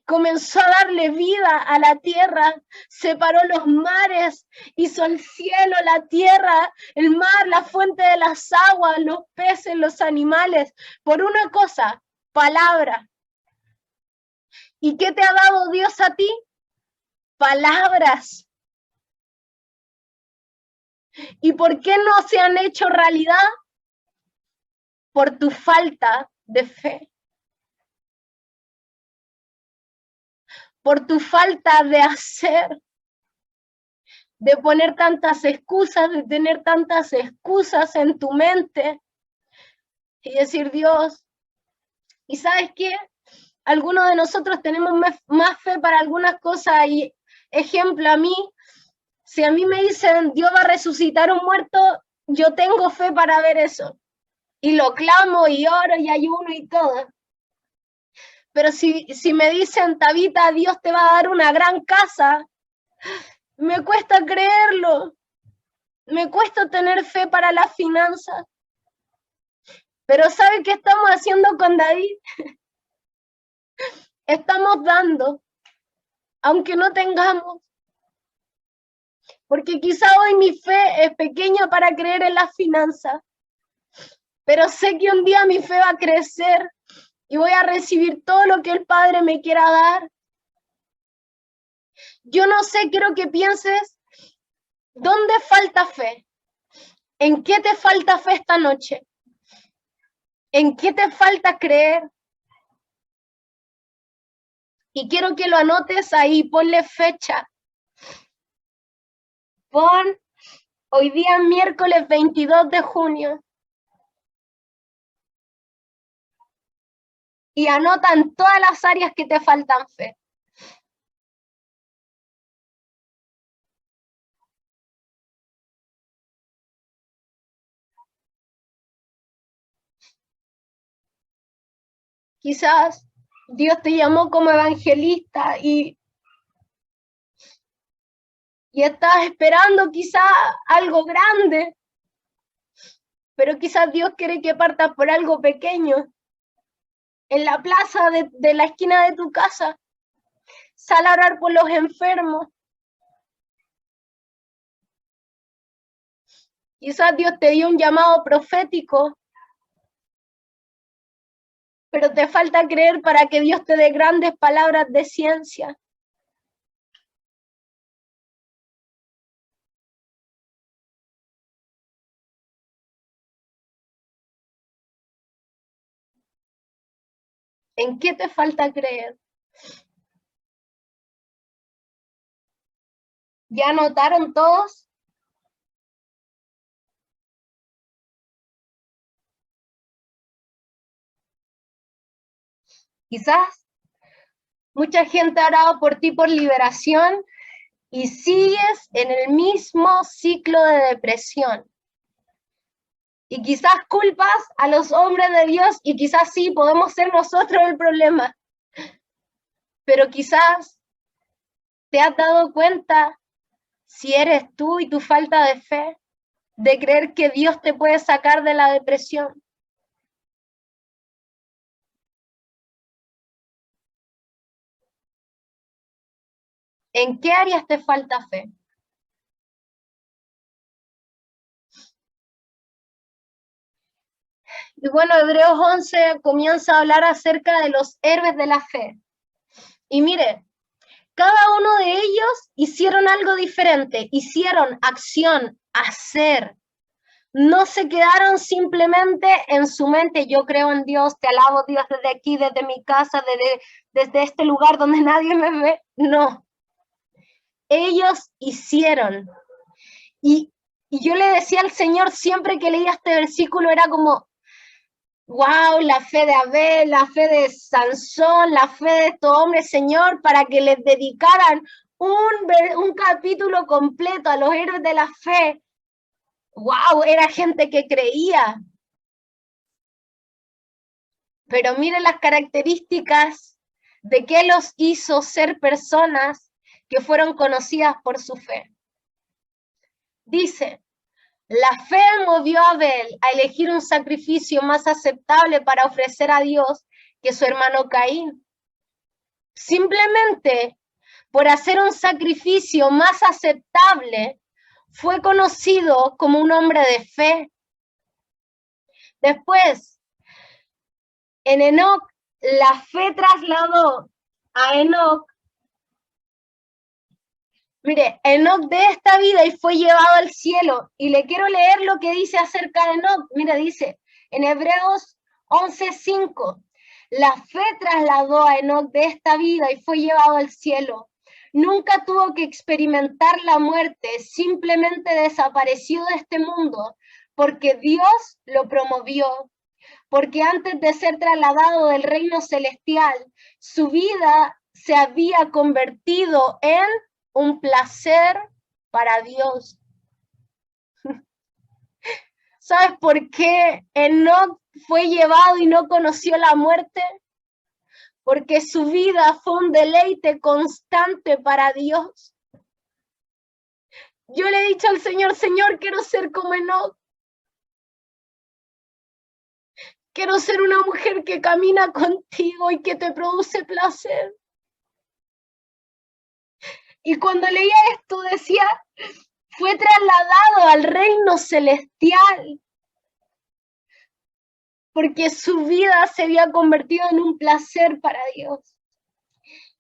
comenzó a darle vida a la tierra, separó los mares, hizo el cielo, la tierra, el mar, la fuente de las aguas, los peces, los animales, por una cosa, palabra. ¿Y qué te ha dado Dios a ti? Palabras. ¿Y por qué no se han hecho realidad? Por tu falta de fe. Por tu falta de hacer, de poner tantas excusas, de tener tantas excusas en tu mente y decir, Dios, ¿y sabes qué? Algunos de nosotros tenemos más fe para algunas cosas y, ejemplo, a mí, si a mí me dicen, Dios va a resucitar un muerto, yo tengo fe para ver eso. Y lo clamo y oro y ayuno y todo. Pero si me dicen, Tabita, Dios te va a dar una gran casa, me cuesta creerlo. Me cuesta tener fe para las finanzas. Pero ¿sabe qué estamos haciendo con David? Estamos dando, aunque no tengamos. Porque quizá hoy mi fe es pequeña para creer en las finanzas. Pero sé que un día mi fe va a crecer y voy a recibir todo lo que el Padre me quiera dar. Yo no sé, quiero que pienses, ¿dónde falta fe? ¿En qué te falta fe esta noche? ¿En qué te falta creer? Y quiero que lo anotes ahí, ponle fecha. Pon hoy día miércoles 22 de junio. Y anota en todas las áreas que te faltan fe. Quizás Dios te llamó como evangelista y estás esperando quizás algo grande, pero quizás Dios quiere que partas por algo pequeño. En la plaza de la esquina de tu casa, sal a orar por los enfermos. Quizás Dios te dio un llamado profético, pero te falta creer para que Dios te dé grandes palabras de ciencia. ¿En qué te falta creer? ¿Ya anotaron todos? Quizás mucha gente ha orado por ti por liberación y sigues en el mismo ciclo de depresión. Y quizás culpas a los hombres de Dios y quizás sí podemos ser nosotros el problema. Pero quizás te has dado cuenta si eres tú y tu falta de fe, de creer que Dios te puede sacar de la depresión. ¿En qué áreas te falta fe? Y bueno, Hebreos 11 comienza a hablar acerca de los héroes de la fe. Y mire, cada uno de ellos hicieron algo diferente, hicieron acción, hacer. No se quedaron simplemente en su mente, yo creo en Dios, te alabo Dios desde aquí, desde mi casa, desde este lugar donde nadie me ve. No, ellos hicieron. Y yo le decía al Señor siempre que leía este versículo, era como, wow, la fe de Abel, la fe de Sansón, la fe de estos hombres, Señor, para que les dedicaran un capítulo completo a los héroes de la fe. Wow, era gente que creía. Pero mire las características de qué los hizo ser personas que fueron conocidas por su fe. Dice, La fe movió a Abel a elegir un sacrificio más aceptable para ofrecer a Dios que su hermano Caín. Simplemente por hacer un sacrificio más aceptable, fue conocido como un hombre de fe. Después, en Enoc, la fe trasladó a Enoc. Mire, Enoc de esta vida y fue llevado al cielo. Y le quiero leer lo que dice acerca de Enoc. Mira, dice en Hebreos 11:5, la fe trasladó a Enoc de esta vida y fue llevado al cielo. Nunca tuvo que experimentar la muerte, simplemente desapareció de este mundo, porque Dios lo promovió. Porque antes de ser trasladado del reino celestial, su vida se había convertido en un placer para Dios. ¿Sabes por qué Enoc fue llevado y no conoció la muerte? Porque su vida fue un deleite constante para Dios. Yo le he dicho al Señor, Señor, quiero ser como Enoc. Quiero ser una mujer que camina contigo y que te produce placer. Y cuando leía esto decía, fue trasladado al reino celestial, porque su vida se había convertido en un placer para Dios.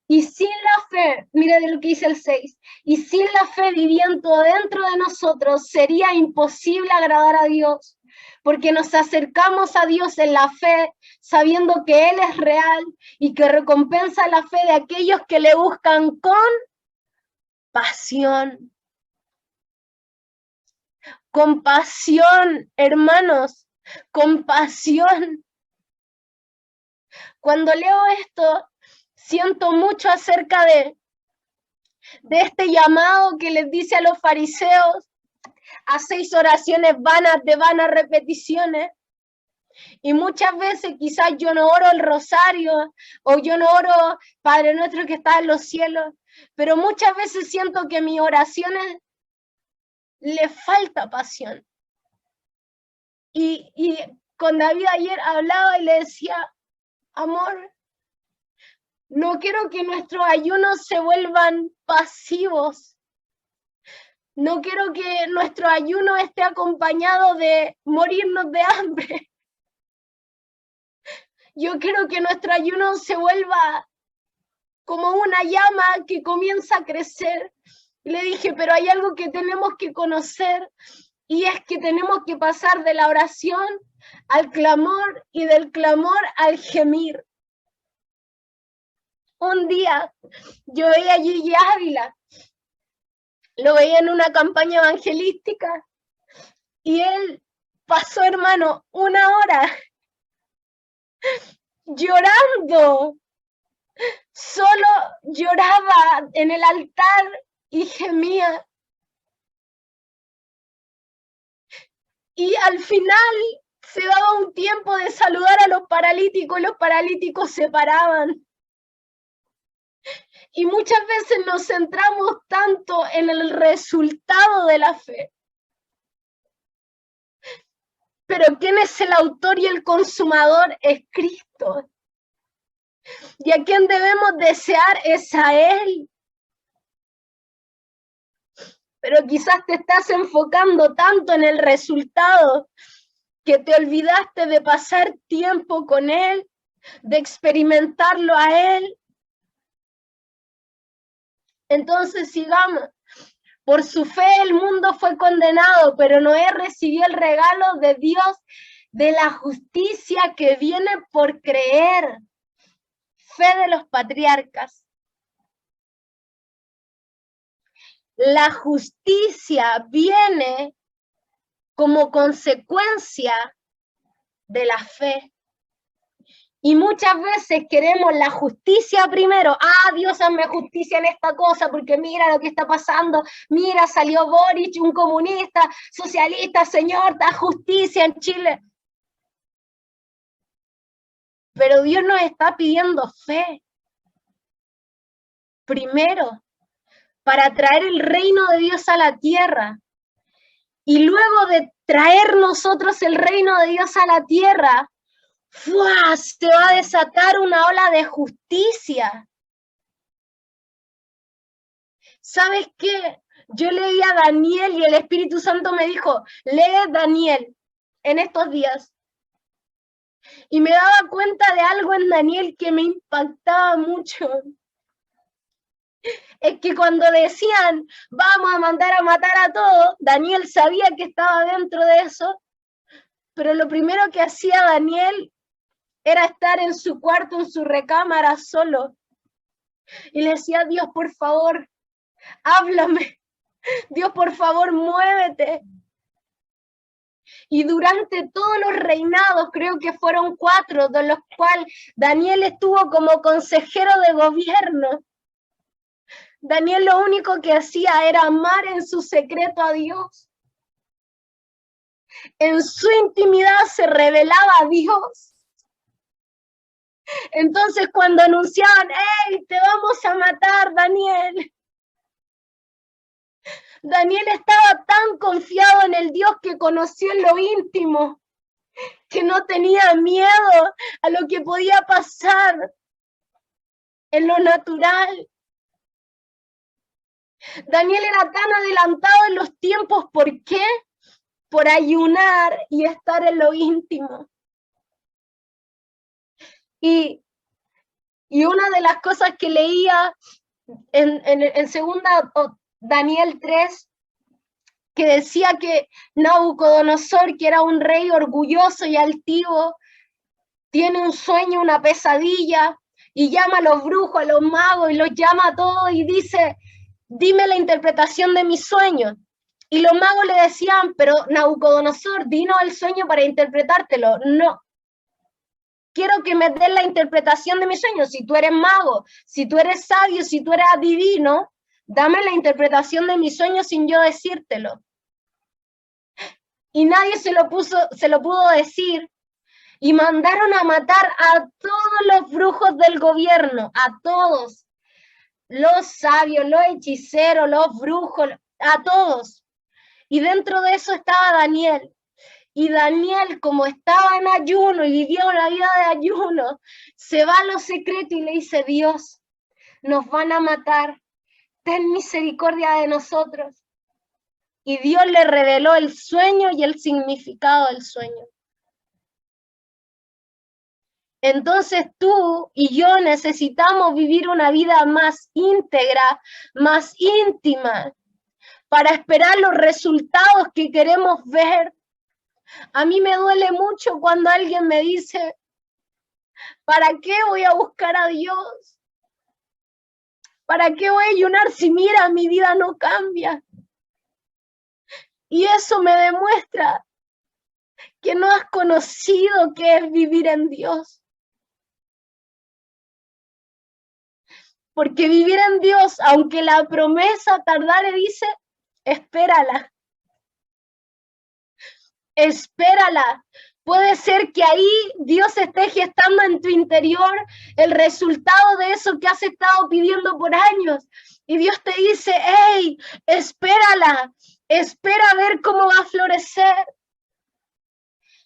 Y sin la fe, mira de lo que dice el 6, y sin la fe viviendo dentro de nosotros sería imposible agradar a Dios, porque nos acercamos a Dios en la fe, sabiendo que Él es real y que recompensa la fe de aquellos que le buscan con pasión. Compasión, hermanos, compasión. Cuando leo esto, siento mucho acerca de este llamado que les dice a los fariseos a 6 oraciones vanas de vanas repeticiones. Y muchas veces quizás yo no oro el rosario o yo no oro Padre Nuestro que está en los cielos, pero muchas veces siento que mis oraciones le falta pasión. Y con David ayer hablaba y le decía, amor, no quiero que nuestros ayunos se vuelvan pasivos. No quiero que nuestro ayuno esté acompañado de morirnos de hambre. Yo quiero que nuestro ayuno se vuelva como una llama que comienza a crecer. Y le dije, pero hay algo que tenemos que conocer, y es que tenemos que pasar de la oración al clamor y del clamor al gemir. Un día yo veía a Gigi Ávila, lo veía en una campaña evangelística, y él pasó, hermano, 1 hora llorando, solo lloraba en el altar y gemía. Y al final se daba un tiempo de saludar a los paralíticos se paraban. Y muchas veces nos centramos tanto en el resultado de la fe. Pero ¿quién es el autor y el consumador? Es Cristo. Y a quien debemos desear es a Él. Pero quizás te estás enfocando tanto en el resultado que te olvidaste de pasar tiempo con Él, de experimentarlo a Él. Entonces sigamos. Por su fe el mundo fue condenado, pero Noé recibió el regalo de Dios de la justicia que viene por creer. Fe de los patriarcas. La justicia viene como consecuencia de la fe. Y muchas veces queremos la justicia primero. Dios, hazme justicia en esta cosa, porque mira lo que está pasando. Mira, salió Boric, un comunista, socialista, Señor, da justicia en Chile. Pero Dios nos está pidiendo fe. Primero, para traer el reino de Dios a la tierra. Y luego de traer nosotros el reino de Dios a la tierra, ¡fua!, se va a desatar una ola de justicia. ¿Sabes qué? Yo leía a Daniel y el Espíritu Santo me dijo, lee Daniel en estos días. Y me daba cuenta de algo en Daniel que me impactaba mucho. Es que cuando decían, vamos a mandar a matar a todos, Daniel sabía que estaba dentro de eso, pero lo primero que hacía Daniel era estar en su cuarto, en su recámara, solo. Y le decía, Dios, por favor, háblame. Dios, por favor, muévete. Y durante todos los reinados, creo que fueron 4, de los cuales Daniel estuvo como consejero de gobierno, Daniel lo único que hacía era amar en su secreto a Dios. En su intimidad se revelaba a Dios. Entonces cuando anunciaban, ¡hey, te vamos a matar, Daniel! Daniel estaba tan confiado en el Dios que conoció en lo íntimo, que no tenía miedo a lo que podía pasar en lo natural. Daniel era tan adelantado en los tiempos, ¿por qué? Por ayunar y estar en lo íntimo. Y una de las cosas que leía en segunda Daniel 3, que decía que Nabucodonosor, que era un rey orgulloso y altivo, tiene un sueño, una pesadilla, y llama a los brujos, a los magos, y los llama a todos y dice, dime la interpretación de mi sueño. Y los magos le decían, pero Nabucodonosor, dinos el sueño para interpretártelo. No. Quiero que me des la interpretación de mi sueño. Si tú eres mago, si tú eres sabio, si tú eres adivino, dame la interpretación de mi sueño sin yo decírtelo. Y nadie se lo pudo decir. Y mandaron a matar a todos los brujos del gobierno, a todos. Los sabios, los hechiceros, los brujos, a todos. Y dentro de eso estaba Daniel. Y Daniel, como estaba en ayuno y vivía una vida de ayuno, se va a lo secreto y le dice, Dios, nos van a matar, ten misericordia de nosotros. Y Dios le reveló el sueño y el significado del sueño. Entonces tú y yo necesitamos vivir una vida más íntegra, más íntima, para esperar los resultados que queremos ver. A mí me duele mucho cuando alguien me dice, ¿para qué voy a buscar a Dios? ¿Para qué voy a ayunar si mira, mi vida no cambia? Y eso me demuestra que no has conocido qué es vivir en Dios. Porque vivir en Dios, aunque la promesa tardare, dice, espérala. Espérala. Puede ser que ahí Dios esté gestando en tu interior el resultado de eso que has estado pidiendo por años. Y Dios te dice, hey, espérala, espera a ver cómo va a florecer.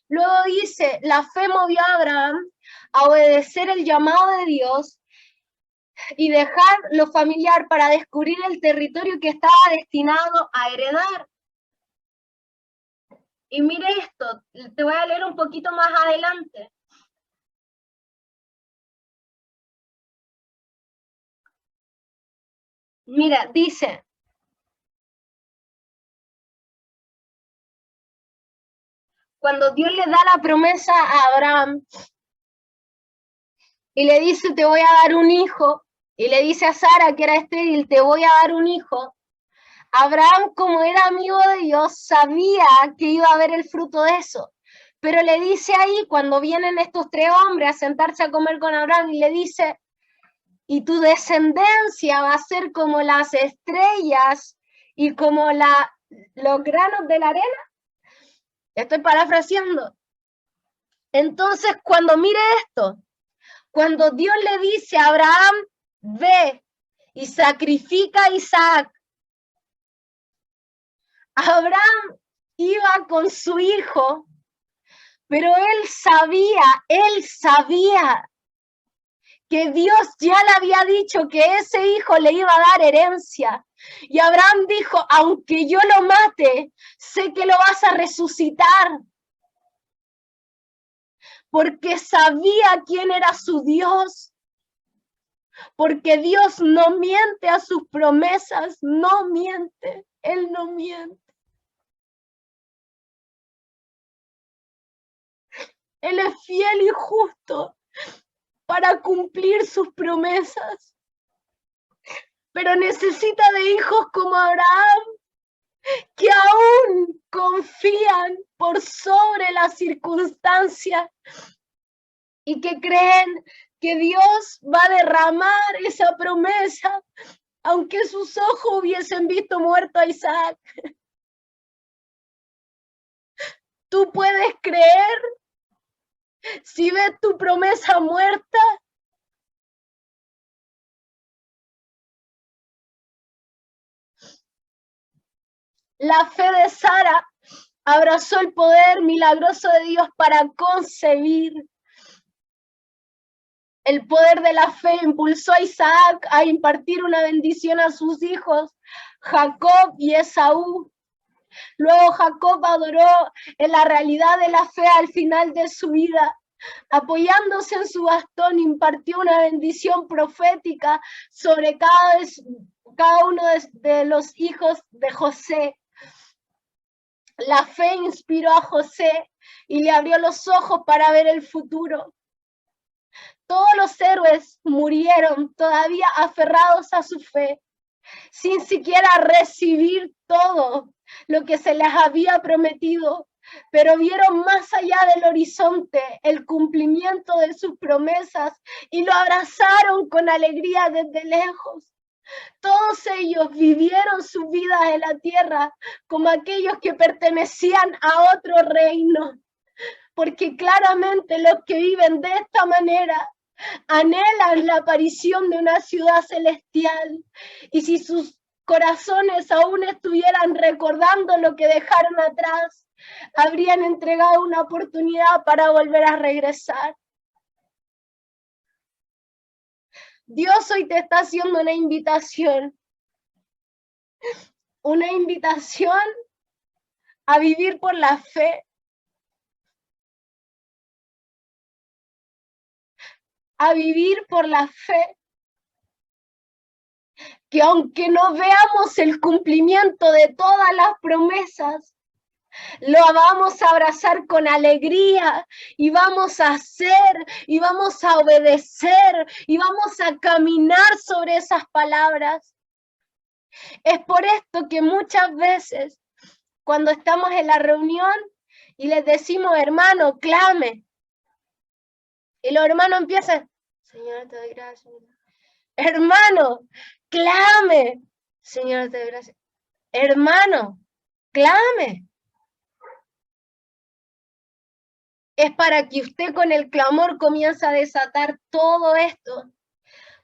Luego dice, la fe movió a Abraham a obedecer el llamado de Dios y dejar lo familiar para descubrir el territorio que estaba destinado a heredar. Y mire esto, te voy a leer un poquito más adelante. Mira, dice, cuando Dios le da la promesa a Abraham y le dice, te voy a dar un hijo, y le dice a Sara, que era estéril, te voy a dar un hijo, Abraham, como era amigo de Dios, sabía que iba a haber el fruto de eso. Pero le dice ahí, cuando vienen estos 3 hombres a sentarse a comer con Abraham, y le dice, y tu descendencia va a ser como las estrellas y como los granos de la arena. Estoy parafraseando. Entonces, cuando mire esto, cuando Dios le dice a Abraham, ve y sacrifica a Isaac, Abraham iba con su hijo, pero él sabía que Dios ya le había dicho que ese hijo le iba a dar herencia. Y Abraham dijo, aunque yo lo mate, sé que lo vas a resucitar. Porque sabía quién era su Dios. Porque Dios no miente a sus promesas, no miente, Él no miente. Él es fiel y justo para cumplir sus promesas. Pero necesita de hijos como Abraham, que aún confían por sobre las circunstancias y que creen que Dios va a derramar esa promesa, aunque sus ojos hubiesen visto muerto a Isaac. Tú puedes creer si ves tu promesa muerta. La fe de Sara abrazó el poder milagroso de Dios para concebir. El poder de la fe impulsó a Isaac a impartir una bendición a sus hijos, Jacob y Esaú. Luego Jacob adoró en la realidad de la fe al final de su vida. Apoyándose en su bastón, impartió una bendición profética sobre cada uno de los hijos de José. La fe inspiró a José y le abrió los ojos para ver el futuro. Todos los héroes murieron todavía aferrados a su fe, sin siquiera recibir todo lo que se les había prometido, pero vieron más allá del horizonte el cumplimiento de sus promesas y lo abrazaron con alegría desde lejos. Todos ellos vivieron su vida en la tierra como aquellos que pertenecían a otro reino, porque claramente los que viven de esta manera anhelan la aparición de una ciudad celestial, y si sus corazones aún estuvieran recordando lo que dejaron atrás, habrían entregado una oportunidad para volver a regresar. Dios hoy te está haciendo una invitación a vivir por la fe, a vivir por la fe, que aunque no veamos el cumplimiento de todas las promesas, lo vamos a abrazar con alegría y vamos a hacer y vamos a obedecer y vamos a caminar sobre esas palabras. Es por esto que muchas veces cuando estamos en la reunión y les decimos, hermano, clame, y los hermanos empiezan, Señor, te doy gracias. Hermano, clame, Señor, te doy gracias. Hermano, clame. Es para que usted con el clamor comience a desatar todo esto,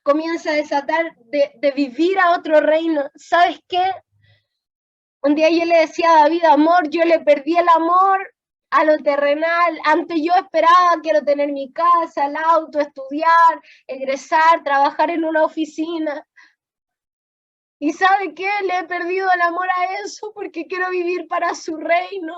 comience a desatar de vivir a otro reino. ¿Sabes qué? Un día yo le decía a David, amor, yo le perdí el amor a lo terrenal. Antes yo esperaba, quiero tener mi casa, el auto, estudiar, egresar, trabajar en una oficina. ¿Y sabe qué? Le he perdido el amor a eso porque quiero vivir para su reino.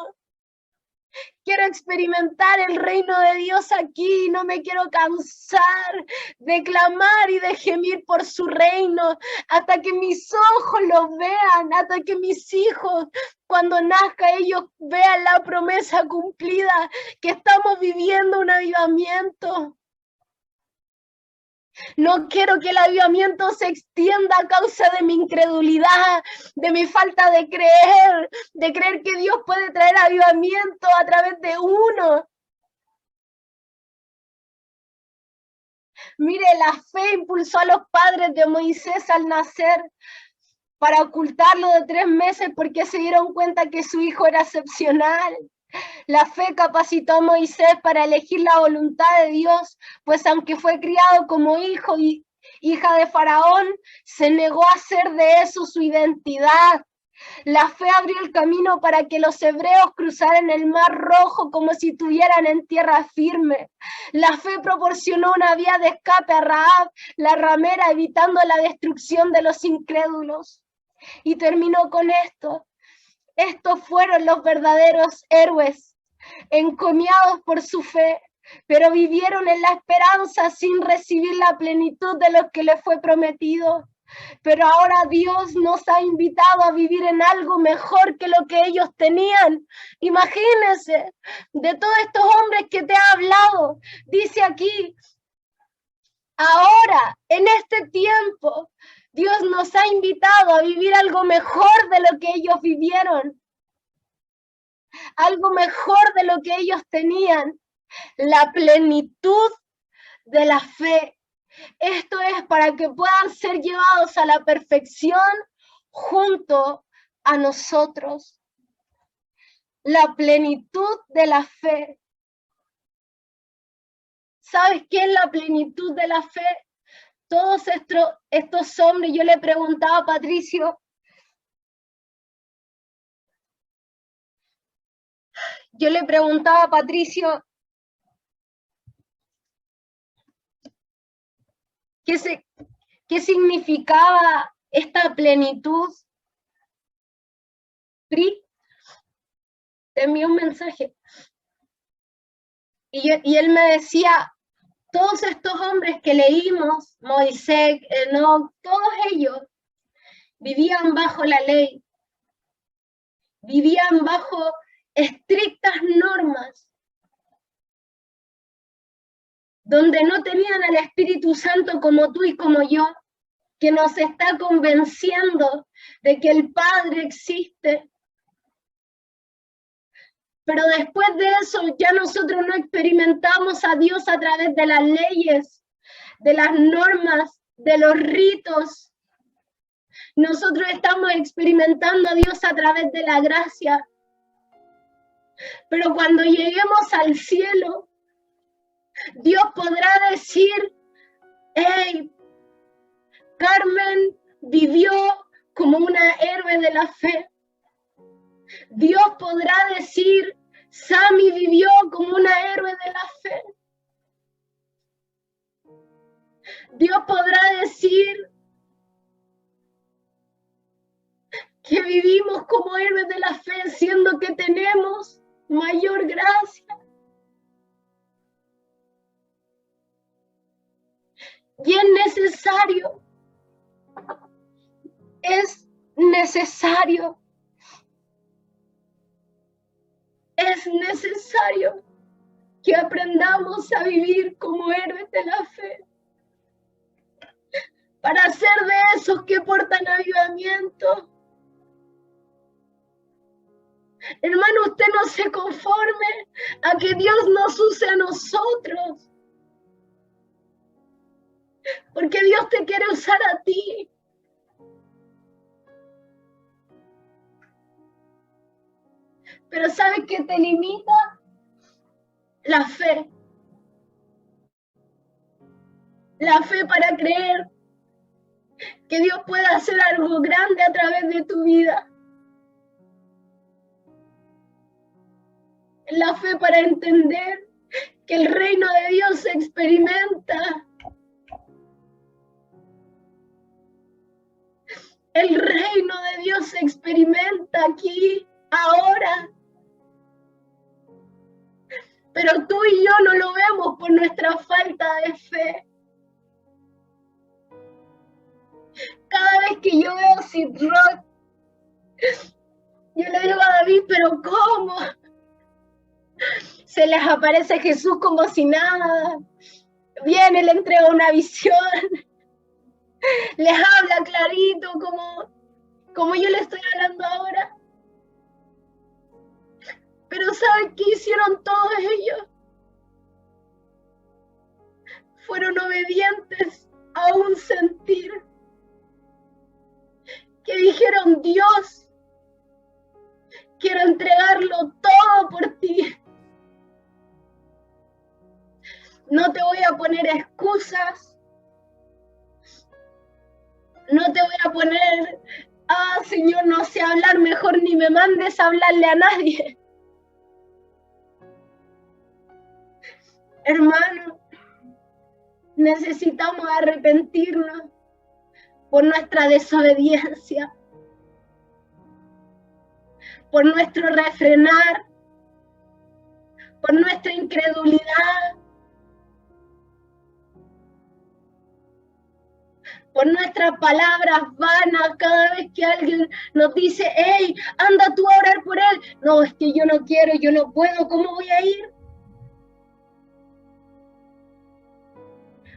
Quiero experimentar el reino de Dios aquí, no me quiero cansar de clamar y de gemir por su reino, hasta que mis ojos lo vean, hasta que mis hijos, cuando nazca, ellos vean la promesa cumplida, que estamos viviendo un avivamiento. No quiero que el avivamiento se extienda a causa de mi incredulidad, de mi falta de creer que Dios puede traer avivamiento a través de uno. Mire, la fe impulsó a los padres de Moisés al nacer para ocultarlo de 3 meses porque se dieron cuenta que su hijo era excepcional. La fe capacitó a Moisés para elegir la voluntad de Dios, pues aunque fue criado como hijo y hija de Faraón, se negó a hacer de eso su identidad. La fe abrió el camino para que los hebreos cruzaran el mar Rojo como si estuvieran en tierra firme. La fe proporcionó una vía de escape a Rahab, la ramera, evitando la destrucción de los incrédulos. Y terminó con esto. Estos fueron los verdaderos héroes, encomiados por su fe, pero vivieron en la esperanza sin recibir la plenitud de lo que les fue prometido. Pero ahora Dios nos ha invitado a vivir en algo mejor que lo que ellos tenían. Imagínense, de todos estos hombres que te ha hablado, dice aquí, ahora, en este tiempo, Dios nos ha invitado a vivir algo mejor de lo que ellos vivieron, algo mejor de lo que ellos tenían, la plenitud de la fe. Esto es para que puedan ser llevados a la perfección junto a nosotros. La plenitud de la fe. ¿Sabes qué es la plenitud de la fe? Todos estos hombres, yo le preguntaba a Patricio, ¿qué significaba esta plenitud? Pri, te envié un mensaje. Y él me decía, todos estos hombres que leímos, Moisés, Enoc, todos ellos vivían bajo la ley, vivían bajo estrictas normas, donde no tenían al Espíritu Santo como tú y como yo, que nos está convenciendo de que el Padre existe. Pero después de eso ya nosotros no experimentamos a Dios a través de las leyes, de las normas, de los ritos. Nosotros estamos experimentando a Dios a través de la gracia. Pero cuando lleguemos al cielo, Dios podrá decir, hey, Carmen vivió como una héroe de la fe. Dios podrá decir, Sammy vivió como una héroe de la fe. Dios podrá decir que vivimos como héroes de la fe, siendo que tenemos mayor gracia. Y es necesario que aprendamos a vivir como héroes de la fe, para ser de esos que portan avivamiento. Hermano, usted no se conforme a que Dios nos use a nosotros, porque Dios te quiere usar a ti. Pero ¿sabes qué te limita? La fe. La fe para creer que Dios puede hacer algo grande a través de tu vida. La fe para entender que el reino de Dios se experimenta. El reino de Dios se experimenta aquí, ahora. Pero tú y yo no lo vemos por nuestra falta de fe. Cada vez que yo veo Sid Rock, yo le digo a David, pero ¿cómo? Se les aparece Jesús como si nada. Viene, le entrega una visión. Les habla clarito como yo le estoy hablando ahora. Pero ¿saben qué hicieron todos ellos? Fueron obedientes a un sentir. Que dijeron, Dios, quiero entregarlo todo por ti. No te voy a poner excusas. No te voy a poner Ah, Señor, no sé hablar, mejor ni me mandes a hablarle a nadie. Hermano, necesitamos arrepentirnos por nuestra desobediencia, por nuestro refrenar, por nuestra incredulidad, por nuestras palabras vanas cada vez que alguien nos dice, hey, anda tú a orar por él. No, es que yo no quiero, yo no puedo, ¿cómo voy a ir?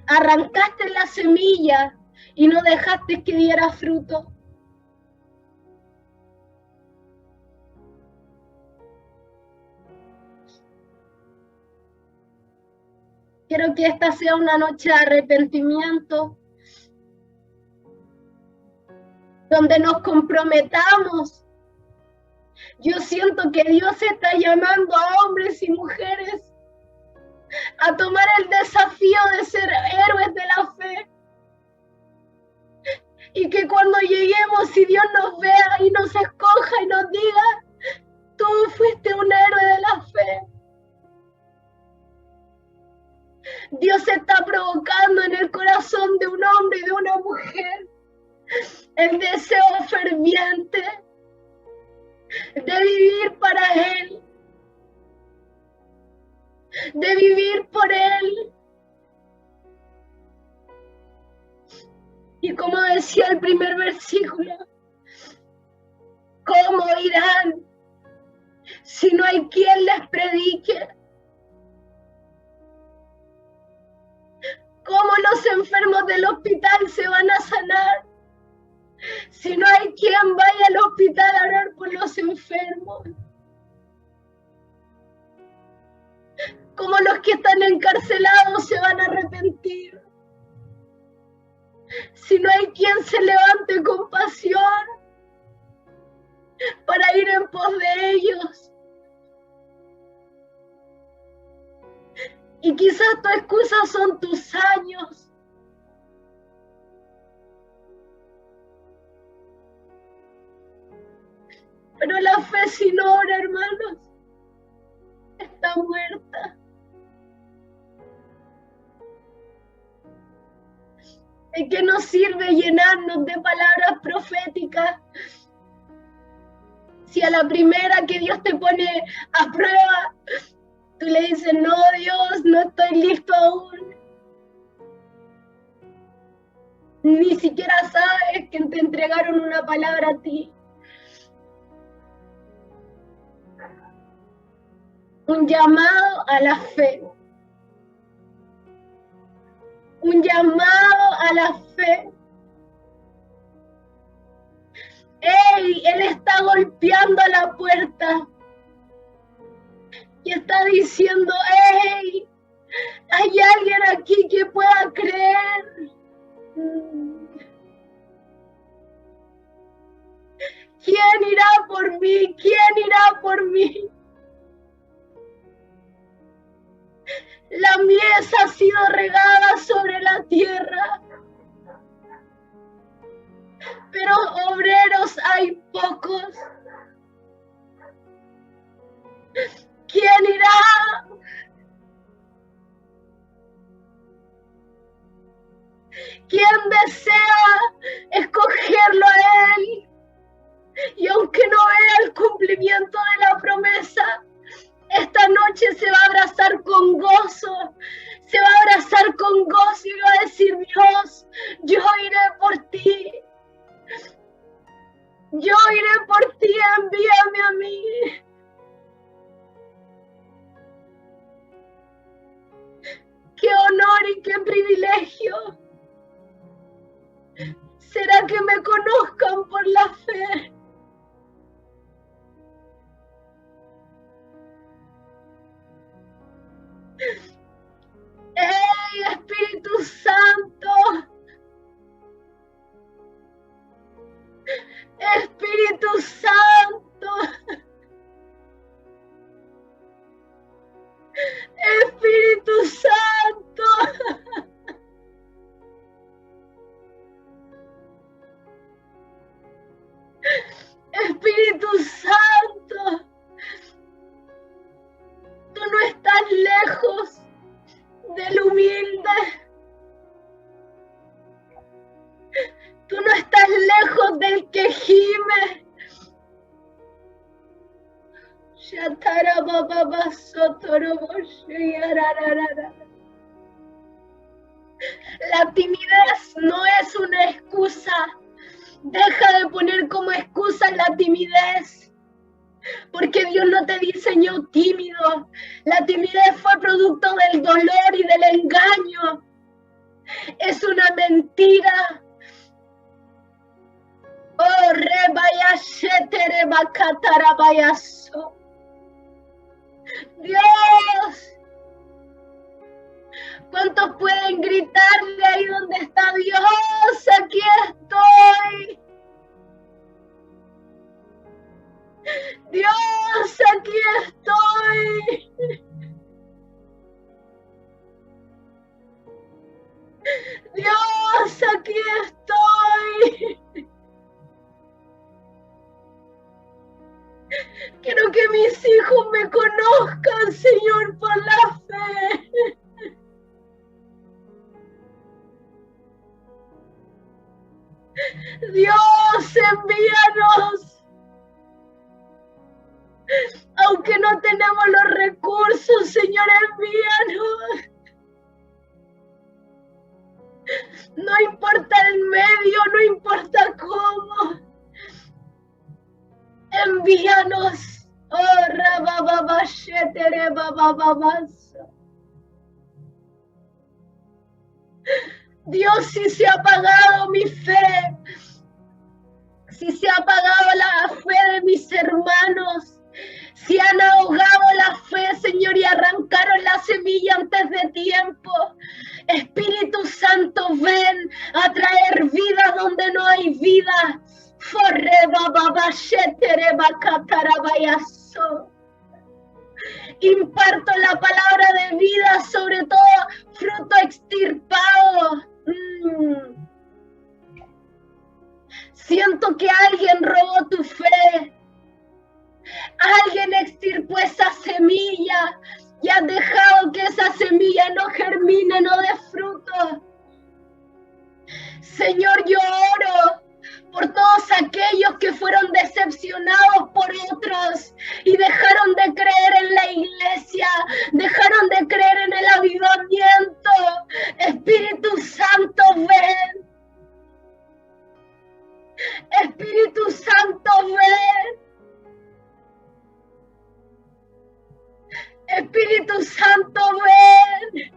Arrancaste la semilla y no dejaste que diera fruto. Quiero que esta sea una noche de arrepentimiento, donde nos comprometamos. Yo siento que Dios está llamando a hombres y mujeres a tomar el desafío de ser héroes de la fe. Y que cuando lleguemos y Dios nos vea y nos escoja y nos diga, tú fuiste un héroe de la fe. Dios está provocando en el corazón de un hombre y de una mujer el deseo ferviente de vivir para Él, de vivir por Él. Y como decía el primer versículo, ¿cómo irán si no hay quien les predique? ¿Cómo los enfermos del hospital se van a sanar si no hay quien vaya al hospital a orar por los enfermos? ¿Cómo los que están encarcelados se van a arrepentir si no hay quien se levante con pasión para ir en pos de ellos? Y quizás tu excusa son tus años. Pero la fe sin obra, hermanos, está muerta. ¿De qué nos sirve llenarnos de palabras proféticas si a la primera que Dios te pone a prueba, tú le dices, no, Dios, no estoy listo aún? Ni siquiera sabes que te entregaron una palabra a ti. Un llamado a la fe. Un llamado a la fe. ¡Ey! Él está golpeando a la puerta. Y está diciendo, ¡ey! Hay alguien aquí que pueda creer. ¿Quién irá por mí? ¿Quién irá por mí? La mies ha sido regada sobre la tierra, pero obreros hay pocos. ¿Quién irá? ¿Quién desea escogerlo a Él? Y aunque no vea el cumplimiento de la promesa, esta noche se va a abrazar con gozo, se va a abrazar con gozo y va a decir, Dios, yo iré por ti. Yo iré por ti, envíame a mí. Qué honor y qué privilegio. ¿Será que me conozcan por la fe? ¡Ey, Espíritu Santo! Espíritu Santo. Espíritu Santo. La timidez no es una excusa. Deja de poner como excusa la timidez, porque Dios no te diseñó tímido. La timidez fue producto del dolor y del engaño. Es una mentira. Oh, rebayashetere bakatarabayaso. Dios, ¿cuántos pueden gritarle ahí donde está Dios? Aquí estoy. Dios, aquí estoy. Dios, aquí estoy. Quiero que mis hijos me conozcan, Señor, por la fe. Dios, envíanos. Aunque no tenemos los recursos, Señor, envíanos. No importa el medio, no importa cómo. Envíanos. Oh, rabababashetere babababaso. Dios, si se ha apagado mi fe, si se ha apagado la fe de mis hermanos, si han ahogado la fe, Señor, y arrancaron la semilla antes de tiempo, Espíritu Santo, ven a traer vida donde no hay vida. Imparto la palabra de vida, sobre todo fruto extirpado. Siento que alguien robó tu fe. Alguien extirpó esa semilla y has dejado que esa semilla no germine, no dé fruto. Señor, yo oro por todos aquellos que fueron decepcionados por otros y dejaron de creer en la iglesia, dejaron de creer en el avivamiento. Espíritu Santo, ven. Espíritu Santo, ven. Espíritu Santo, ven.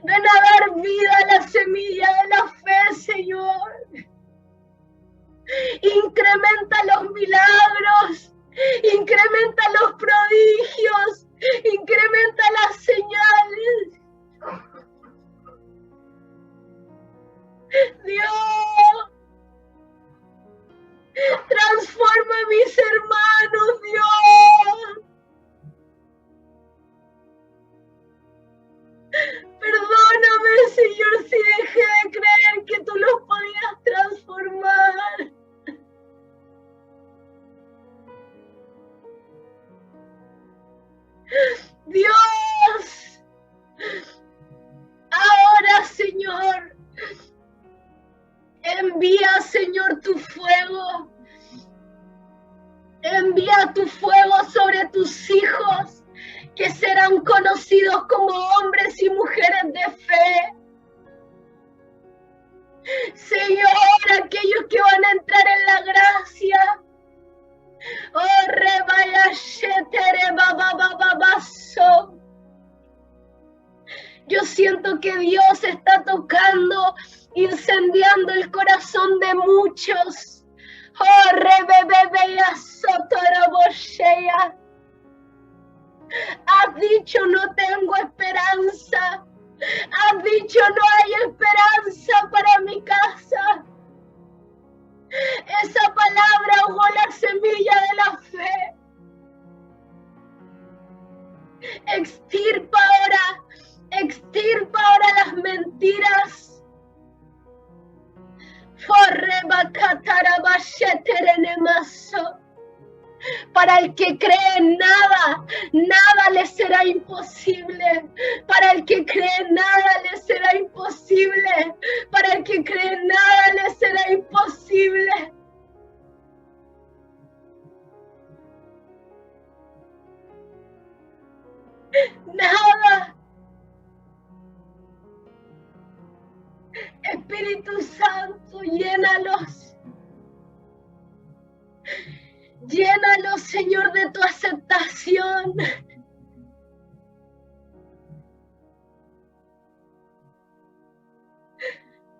Ven a dar vida a la semilla de la fe, Señor. Incrementa los milagros, incrementa los prodigios, incrementa las señales. Dios, transforma a mis hermanos, Dios. Perdóname, Señor, si dejé de creer que tú los podías transformar. Dios, ahora, Señor, envía, Señor, tu fuego. Envía tu fuego sobre tus hijos, que serán conocidos como hombres y mujeres de fe. Señor, aquellos que van a entrar en la gracia. Oh, rebayashetere babababaso. Yo siento que Dios está tocando, incendiando el corazón de muchos. Oh, rebebebeyasotoroboshea. Has dicho no tengo esperanza. Has dicho no hay esperanza para mi casa. Esa palabra ahogó la semilla de la fe. Extirpa ahora las mentiras. Para el que cree en nada, nada le será imposible. Para el que cree en nada le será imposible. Para el que cree en nada le será imposible. Nada. Espíritu Santo, llénalos. Llénalos, Señor, de tu aceptación.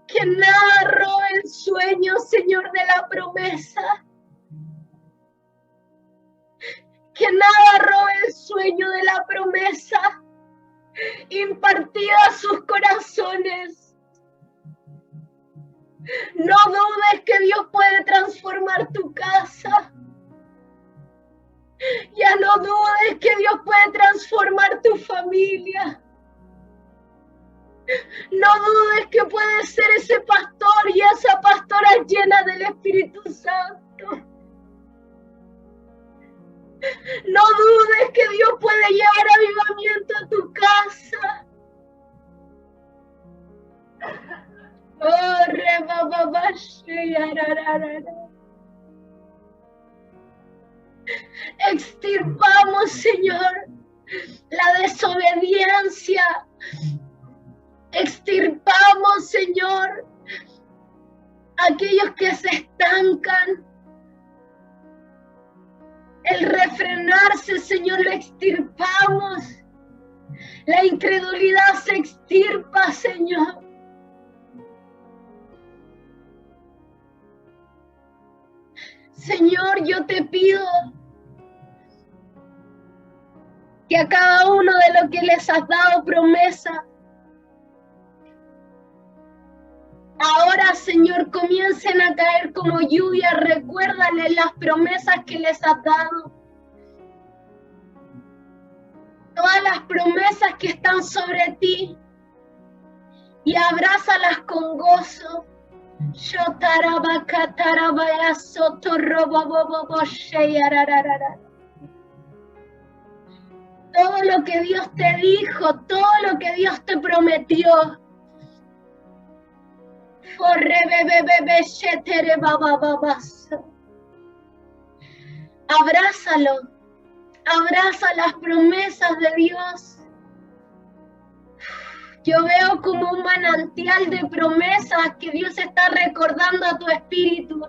Que nada robe el sueño, Señor, de la promesa. Que nada robe el sueño de la promesa impartida a sus corazones. No dudes que Dios puede transformar tu casa. Ya no dudes que Dios puede transformar tu familia. No dudes que puedes ser ese pastor y esa pastora llena del Espíritu Santo. No dudes que Dios puede llevar avivamiento a tu casa. Extirpamos, Señor, la desobediencia. Extirpamos, Señor, aquellos que se estancan. El refrenarse, Señor, lo extirpamos. La incredulidad se extirpa, Señor. Señor, yo te pido que a cada uno de los que les has dado promesa, ahora, Señor, comiencen a caer como lluvia. Recuérdales las promesas que les has dado. Todas las promesas que están sobre ti. Y abrázalas con gozo. Todo lo que Dios te dijo, todo lo que Dios te prometió. Abrázalo, abraza las promesas de Dios. Yo veo como un manantial de promesas que Dios está recordando a tu espíritu.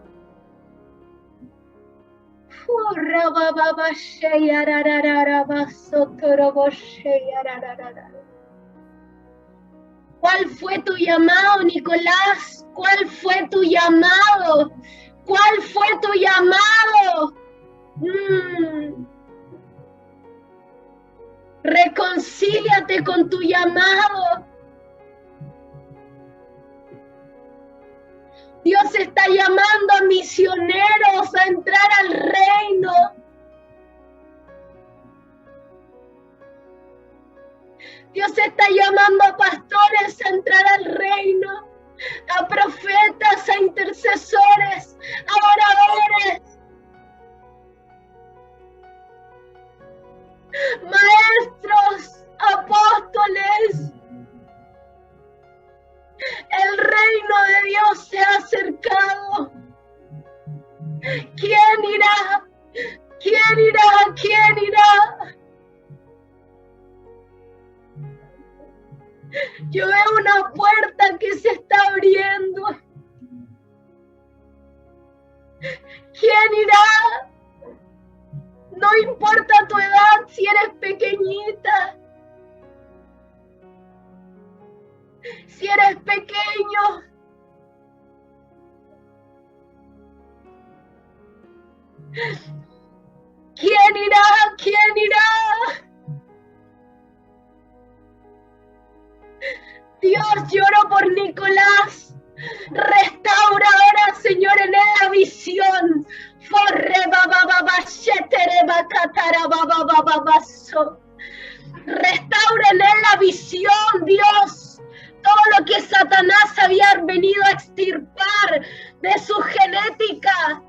¿Cuál fue tu llamado, Nicolás? ¿Cuál fue tu llamado? ¿Cuál fue tu llamado? Reconcíliate con tu llamado. Dios está llamando a misioneros a entrar al reino. Dios está llamando a pastores a entrar al reino, a profetas, a intercesores, a oradores, maestros, apóstoles. El reino de Dios se ha acercado. ¿Quién irá? ¿Quién irá? ¿Quién irá? Yo veo una puerta que se está abriendo. ¿Quién irá? No importa tu edad, si eres pequeñita, si eres pequeño. ¿Quién irá? ¿Quién irá? Dios, lloro por Nicolás. Restaura ahora, Señor, en él la visión. Restaura en él la visión, Dios. Todo lo que Satanás había venido a extirpar de su genética.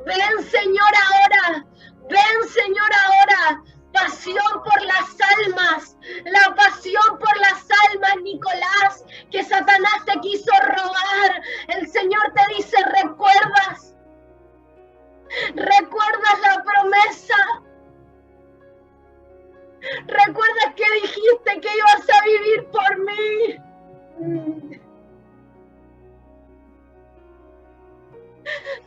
Ven, Señor, ahora. Ven, Señor, ahora. Pasión por las almas, la pasión por las almas, Nicolás, que Satanás te quiso robar. El Señor te dice, ¿recuerdas? ¿Recuerdas la promesa? dijiste que ibas a vivir por mí.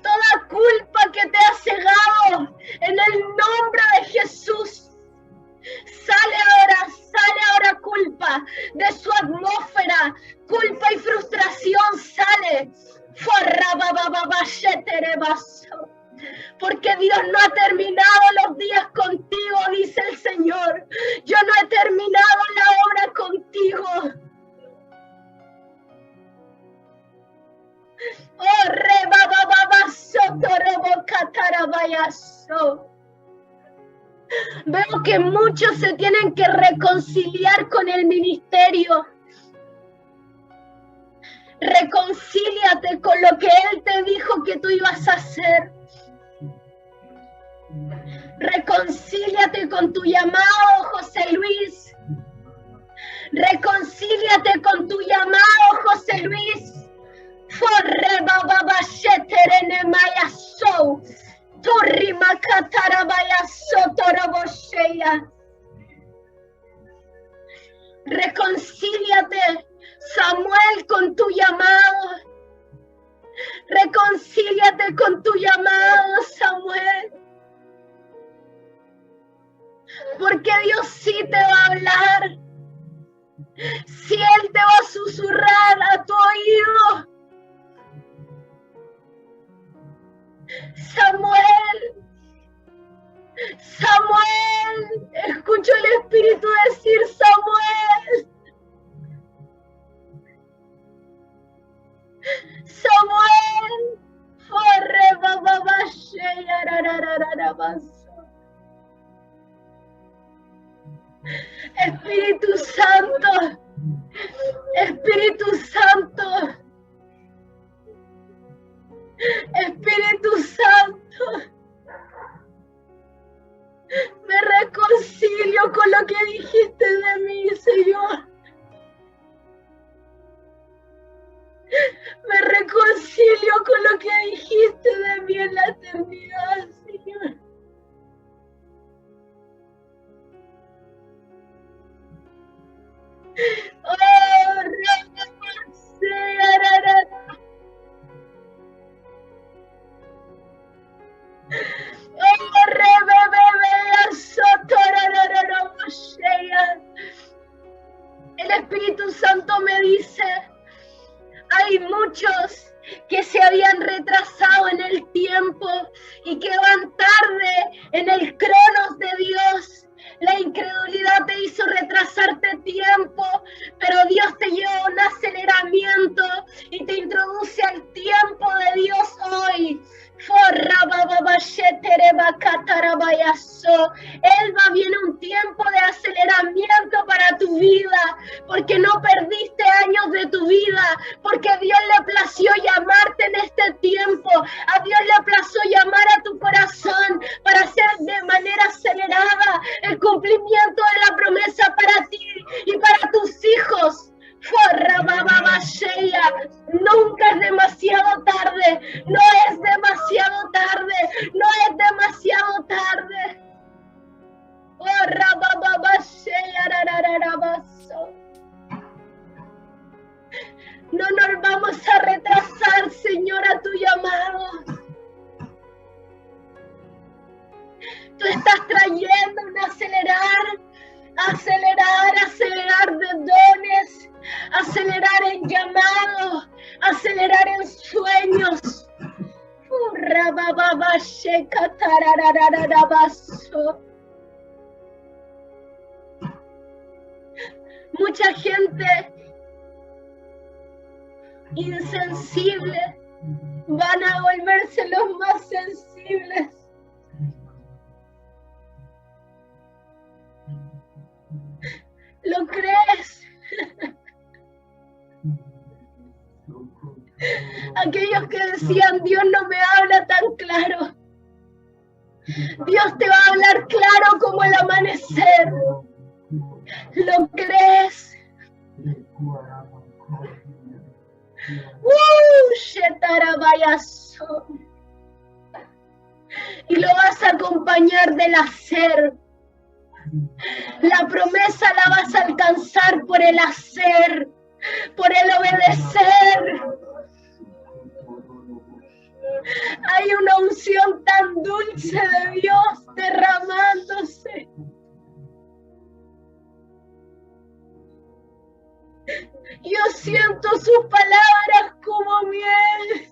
Toda culpa que te ha cegado, en el nombre de Jesús, sale ahora culpa de su atmósfera, culpa y frustración sale. Porque Dios no ha terminado los días contigo, dice el Señor. Yo no he terminado la obra contigo. Oh, veo que muchos se tienen que reconciliar con el ministerio. Reconcíliate con lo que Él te dijo que tú ibas a hacer. Reconcíliate con tu llamado, José Luis. Reconcíliate con tu llamado, José Luis. Reconcíliate, Samuel, con tu llamado. Reconcíliate con tu llamado, Samuel. Porque Dios sí te va a hablar. Si Él te va a susurrar a tu oído. Samuel, Samuel, escucho el Espíritu decir Samuel. Samuel, Espíritu Santo, Espíritu Santo, Espíritu Santo, me reconcilio con lo que dijiste de mí, Señor. Me reconcilio con lo que dijiste de mí en la eternidad, Señor. Oh, el Espíritu Santo me dice, hay muchos que se habían retrasado en el tiempo y que van tarde en el cronos de Dios. La incredulidad te hizo retrasarte tiempo, pero Dios te lleva a un aceleramiento y te introduce al tiempo de Dios hoy. Viene un tiempo de aceleramiento para tu vida, porque no perdiste años de tu vida, porque Dios le plació llamarte en este tiempo, a Dios le plació llamar a tu corazón para hacer de manera acelerada el cumplimiento de la promesa para ti y para tus hijos. Nunca es demasiado tarde, no es demasiado tarde, no es demasiado tarde. No nos vamos a retrasar, Señor, a tu llamado. Tú estás trayendo un acelerar de dones, acelerar en llamados, acelerar en sueños. Mucha gente insensible van a volverse los más sensibles. ¿Lo crees? Aquellos que decían, Dios no me habla tan claro. Dios te va a hablar claro como el amanecer. ¿Lo crees? Y lo vas a acompañar del hacer. La promesa la vas a alcanzar por el hacer, por el obedecer. Hay una unción tan dulce de Dios derramándose. Yo siento sus palabras como miel.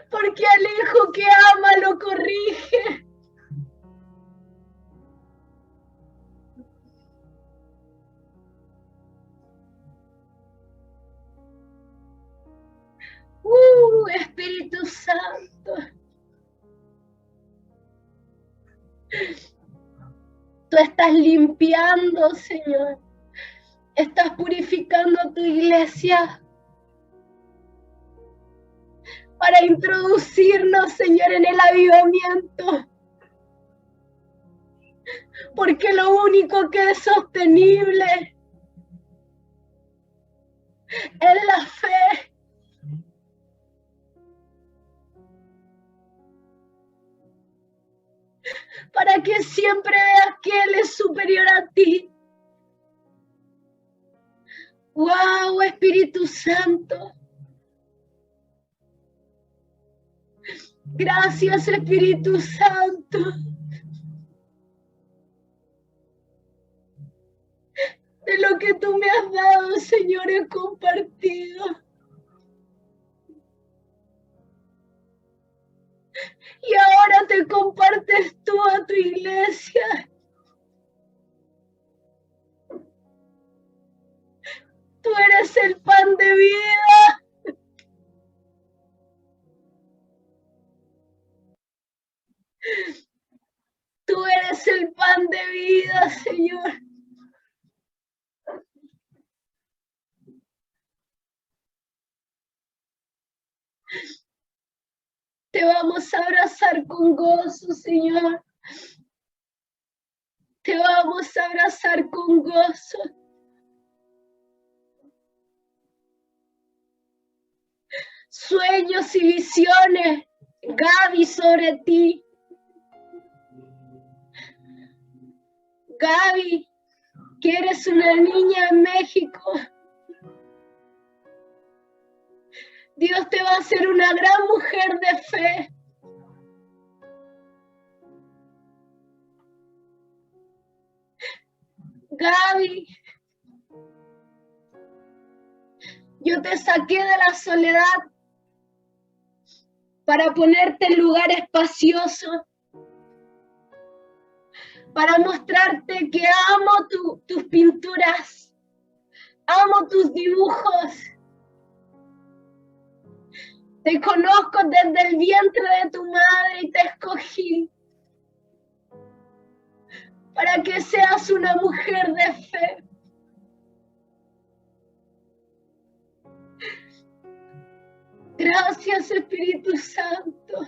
Porque al hijo que ama lo corrige. Espíritu Santo. Tú estás limpiando, Señor. Estás purificando tu iglesia para introducirnos, Señor, en el avivamiento. Porque lo único que es sostenible es la fe. Para que siempre veas que Él es superior a ti. ¡Wow, Espíritu Santo! Gracias, Espíritu Santo. De lo que tú me has dado, Señor, he compartido. Y ahora te compartes tú a tu iglesia. Tú eres el pan de vida. Tú eres el pan de vida, Señor. Te vamos a abrazar con gozo, Señor. Te vamos a abrazar con gozo. Sueños y visiones, Gaby, sobre ti. Gaby, que eres una niña en México. Dios te va a hacer una gran mujer de fe. Gaby, yo te saqué de la soledad para ponerte en lugar espacioso, para mostrarte que amo tus pinturas, amo tus dibujos. Te conozco desde el vientre de tu madre y te escogí para que seas una mujer de fe. Gracias, Espíritu Santo.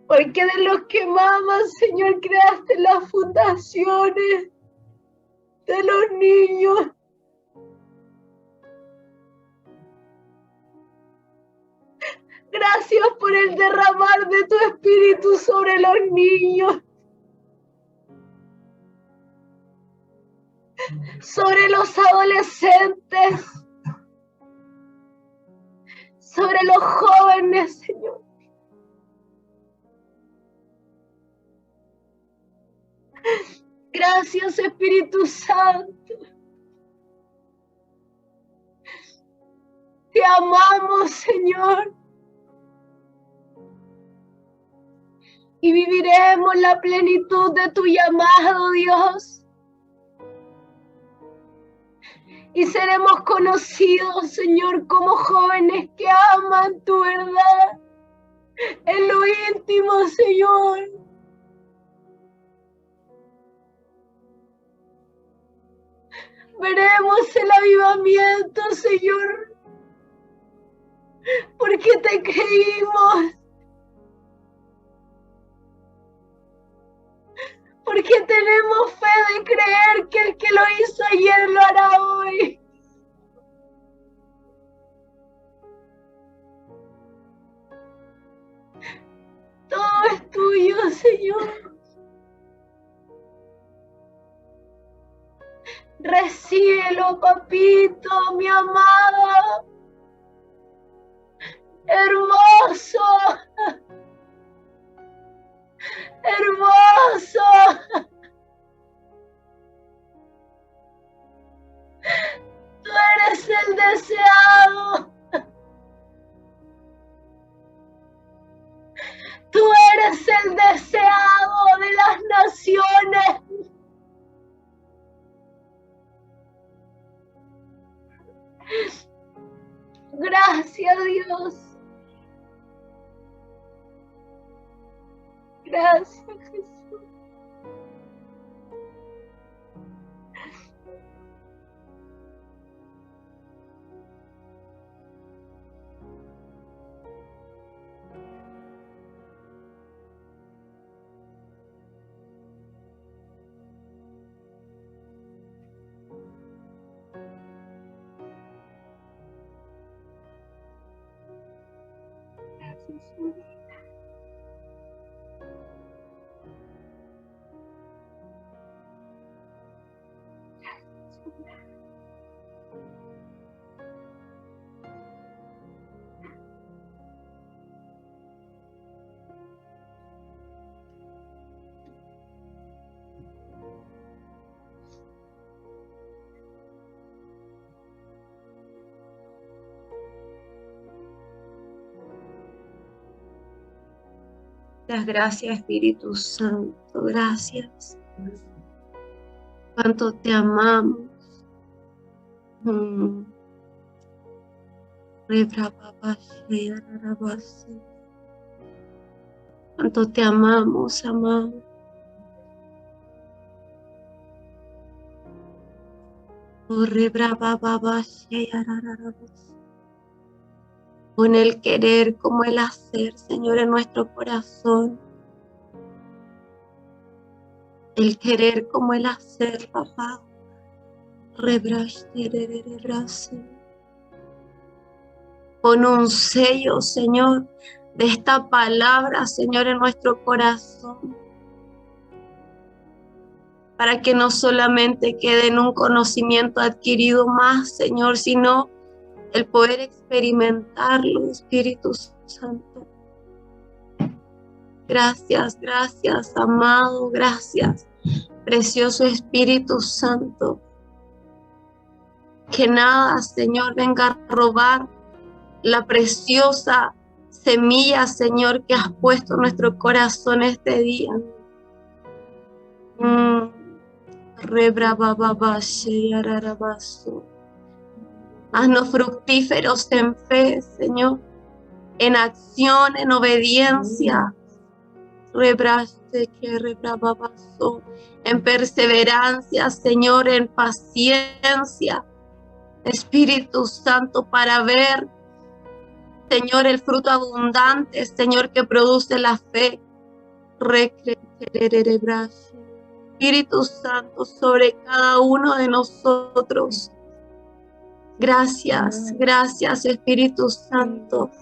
Porque de los que maman, Señor, creaste las fundaciones de los niños. Gracias por el derramar de tu espíritu sobre los niños, sobre los adolescentes, sobre los jóvenes, Señor. Gracias, Espíritu Santo. Te amamos, Señor. Y viviremos la plenitud de tu llamado, Dios. Y seremos conocidos, Señor, como jóvenes que aman tu verdad en lo íntimo, Señor. Veremos el avivamiento, Señor, porque te creímos. Porque tenemos fe de creer que el que lo hizo ayer lo hará hoy. cielo, papito, mi amado. Hermoso. Hermoso. Tú eres el deseado. Tú eres el deseado de las naciones. Gracias, Dios. Gracias, Jesús. Muchas gracias, Espíritu Santo, gracias. Cuánto te amamos. Cuánto te amamos, amado. Con el querer como el hacer, Señor, en nuestro corazón. El querer como el hacer, papá. Pon un sello, Señor, de esta palabra, Señor, en nuestro corazón. Para que no solamente quede en un conocimiento adquirido más, Señor, sino el poder experimentarlo, Espíritu Santo. Gracias, gracias, amado, gracias, precioso Espíritu Santo. Que nada, Señor, venga a robar la preciosa semilla, Señor, que has puesto en nuestro corazón este día. Haznos fructíferos en fe, Señor, en acción, en obediencia, en perseverancia, Señor, en paciencia, Espíritu Santo, para ver, Señor, el fruto abundante, Señor, que produce la fe. Espíritu Santo, sobre cada uno de nosotros. Gracias, gracias, Espíritu Santo.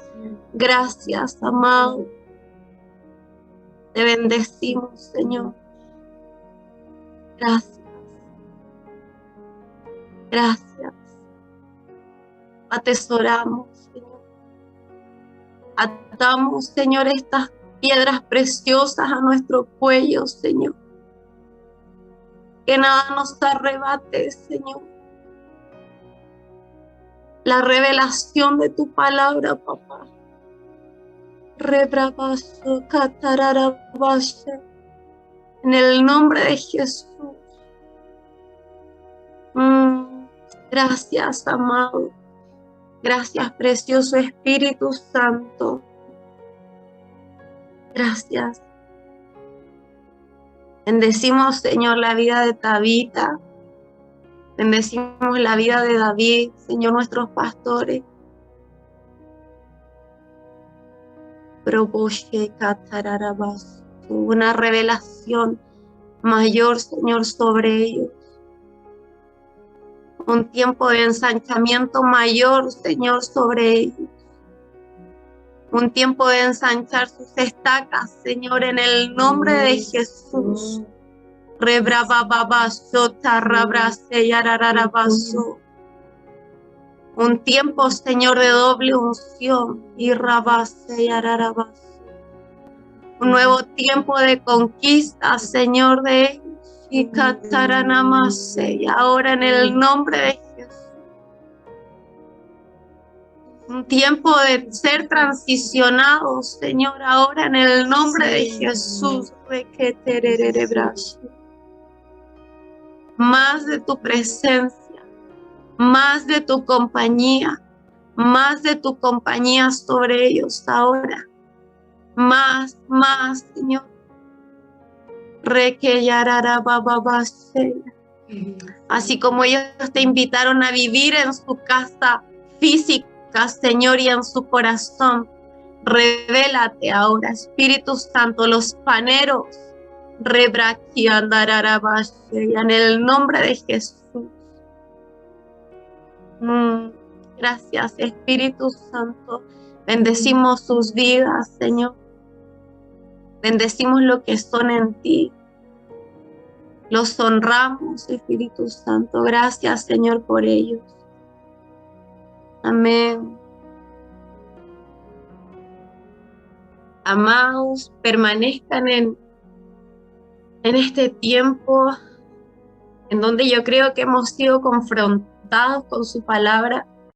Gracias, amado. Te bendecimos, Señor. Gracias. Gracias. Atesoramos, Señor. Atamos, Señor, estas piedras preciosas a nuestro cuello, Señor. Que nada nos arrebate, Señor. La revelación de tu palabra, papá. En el nombre de Jesús. Gracias, amado. Gracias, precioso Espíritu Santo. Gracias. Bendecimos, Señor, la vida de Tabita. Bendecimos la vida de David, Señor, nuestros pastores. Una revelación mayor, Señor, sobre ellos. Un tiempo de ensanchamiento mayor, Señor, sobre ellos. Un tiempo de ensanchar sus estacas, Señor, en el nombre de Jesús. Un tiempo, Señor, de doble unción. Un nuevo tiempo de conquista, Señor, de ellos. Y ahora en el nombre de Jesús. Un tiempo de ser transicionados, Señor, ahora en el nombre de Jesús. Más de tu presencia, más de tu compañía sobre ellos ahora. Más, Señor. Así como ellos te invitaron a vivir en su casa física, Señor, y en su corazón, revélate ahora, Espíritu Santo, los paneros, en el nombre de Jesús. Gracias, Espíritu Santo. Bendecimos sus vidas, Señor. Bendecimos lo que son en ti. Los honramos, Espíritu Santo. Gracias, Señor, por ellos. Amén. Amados, permanezcan en este tiempo en donde yo creo que hemos sido confrontados con su palabra.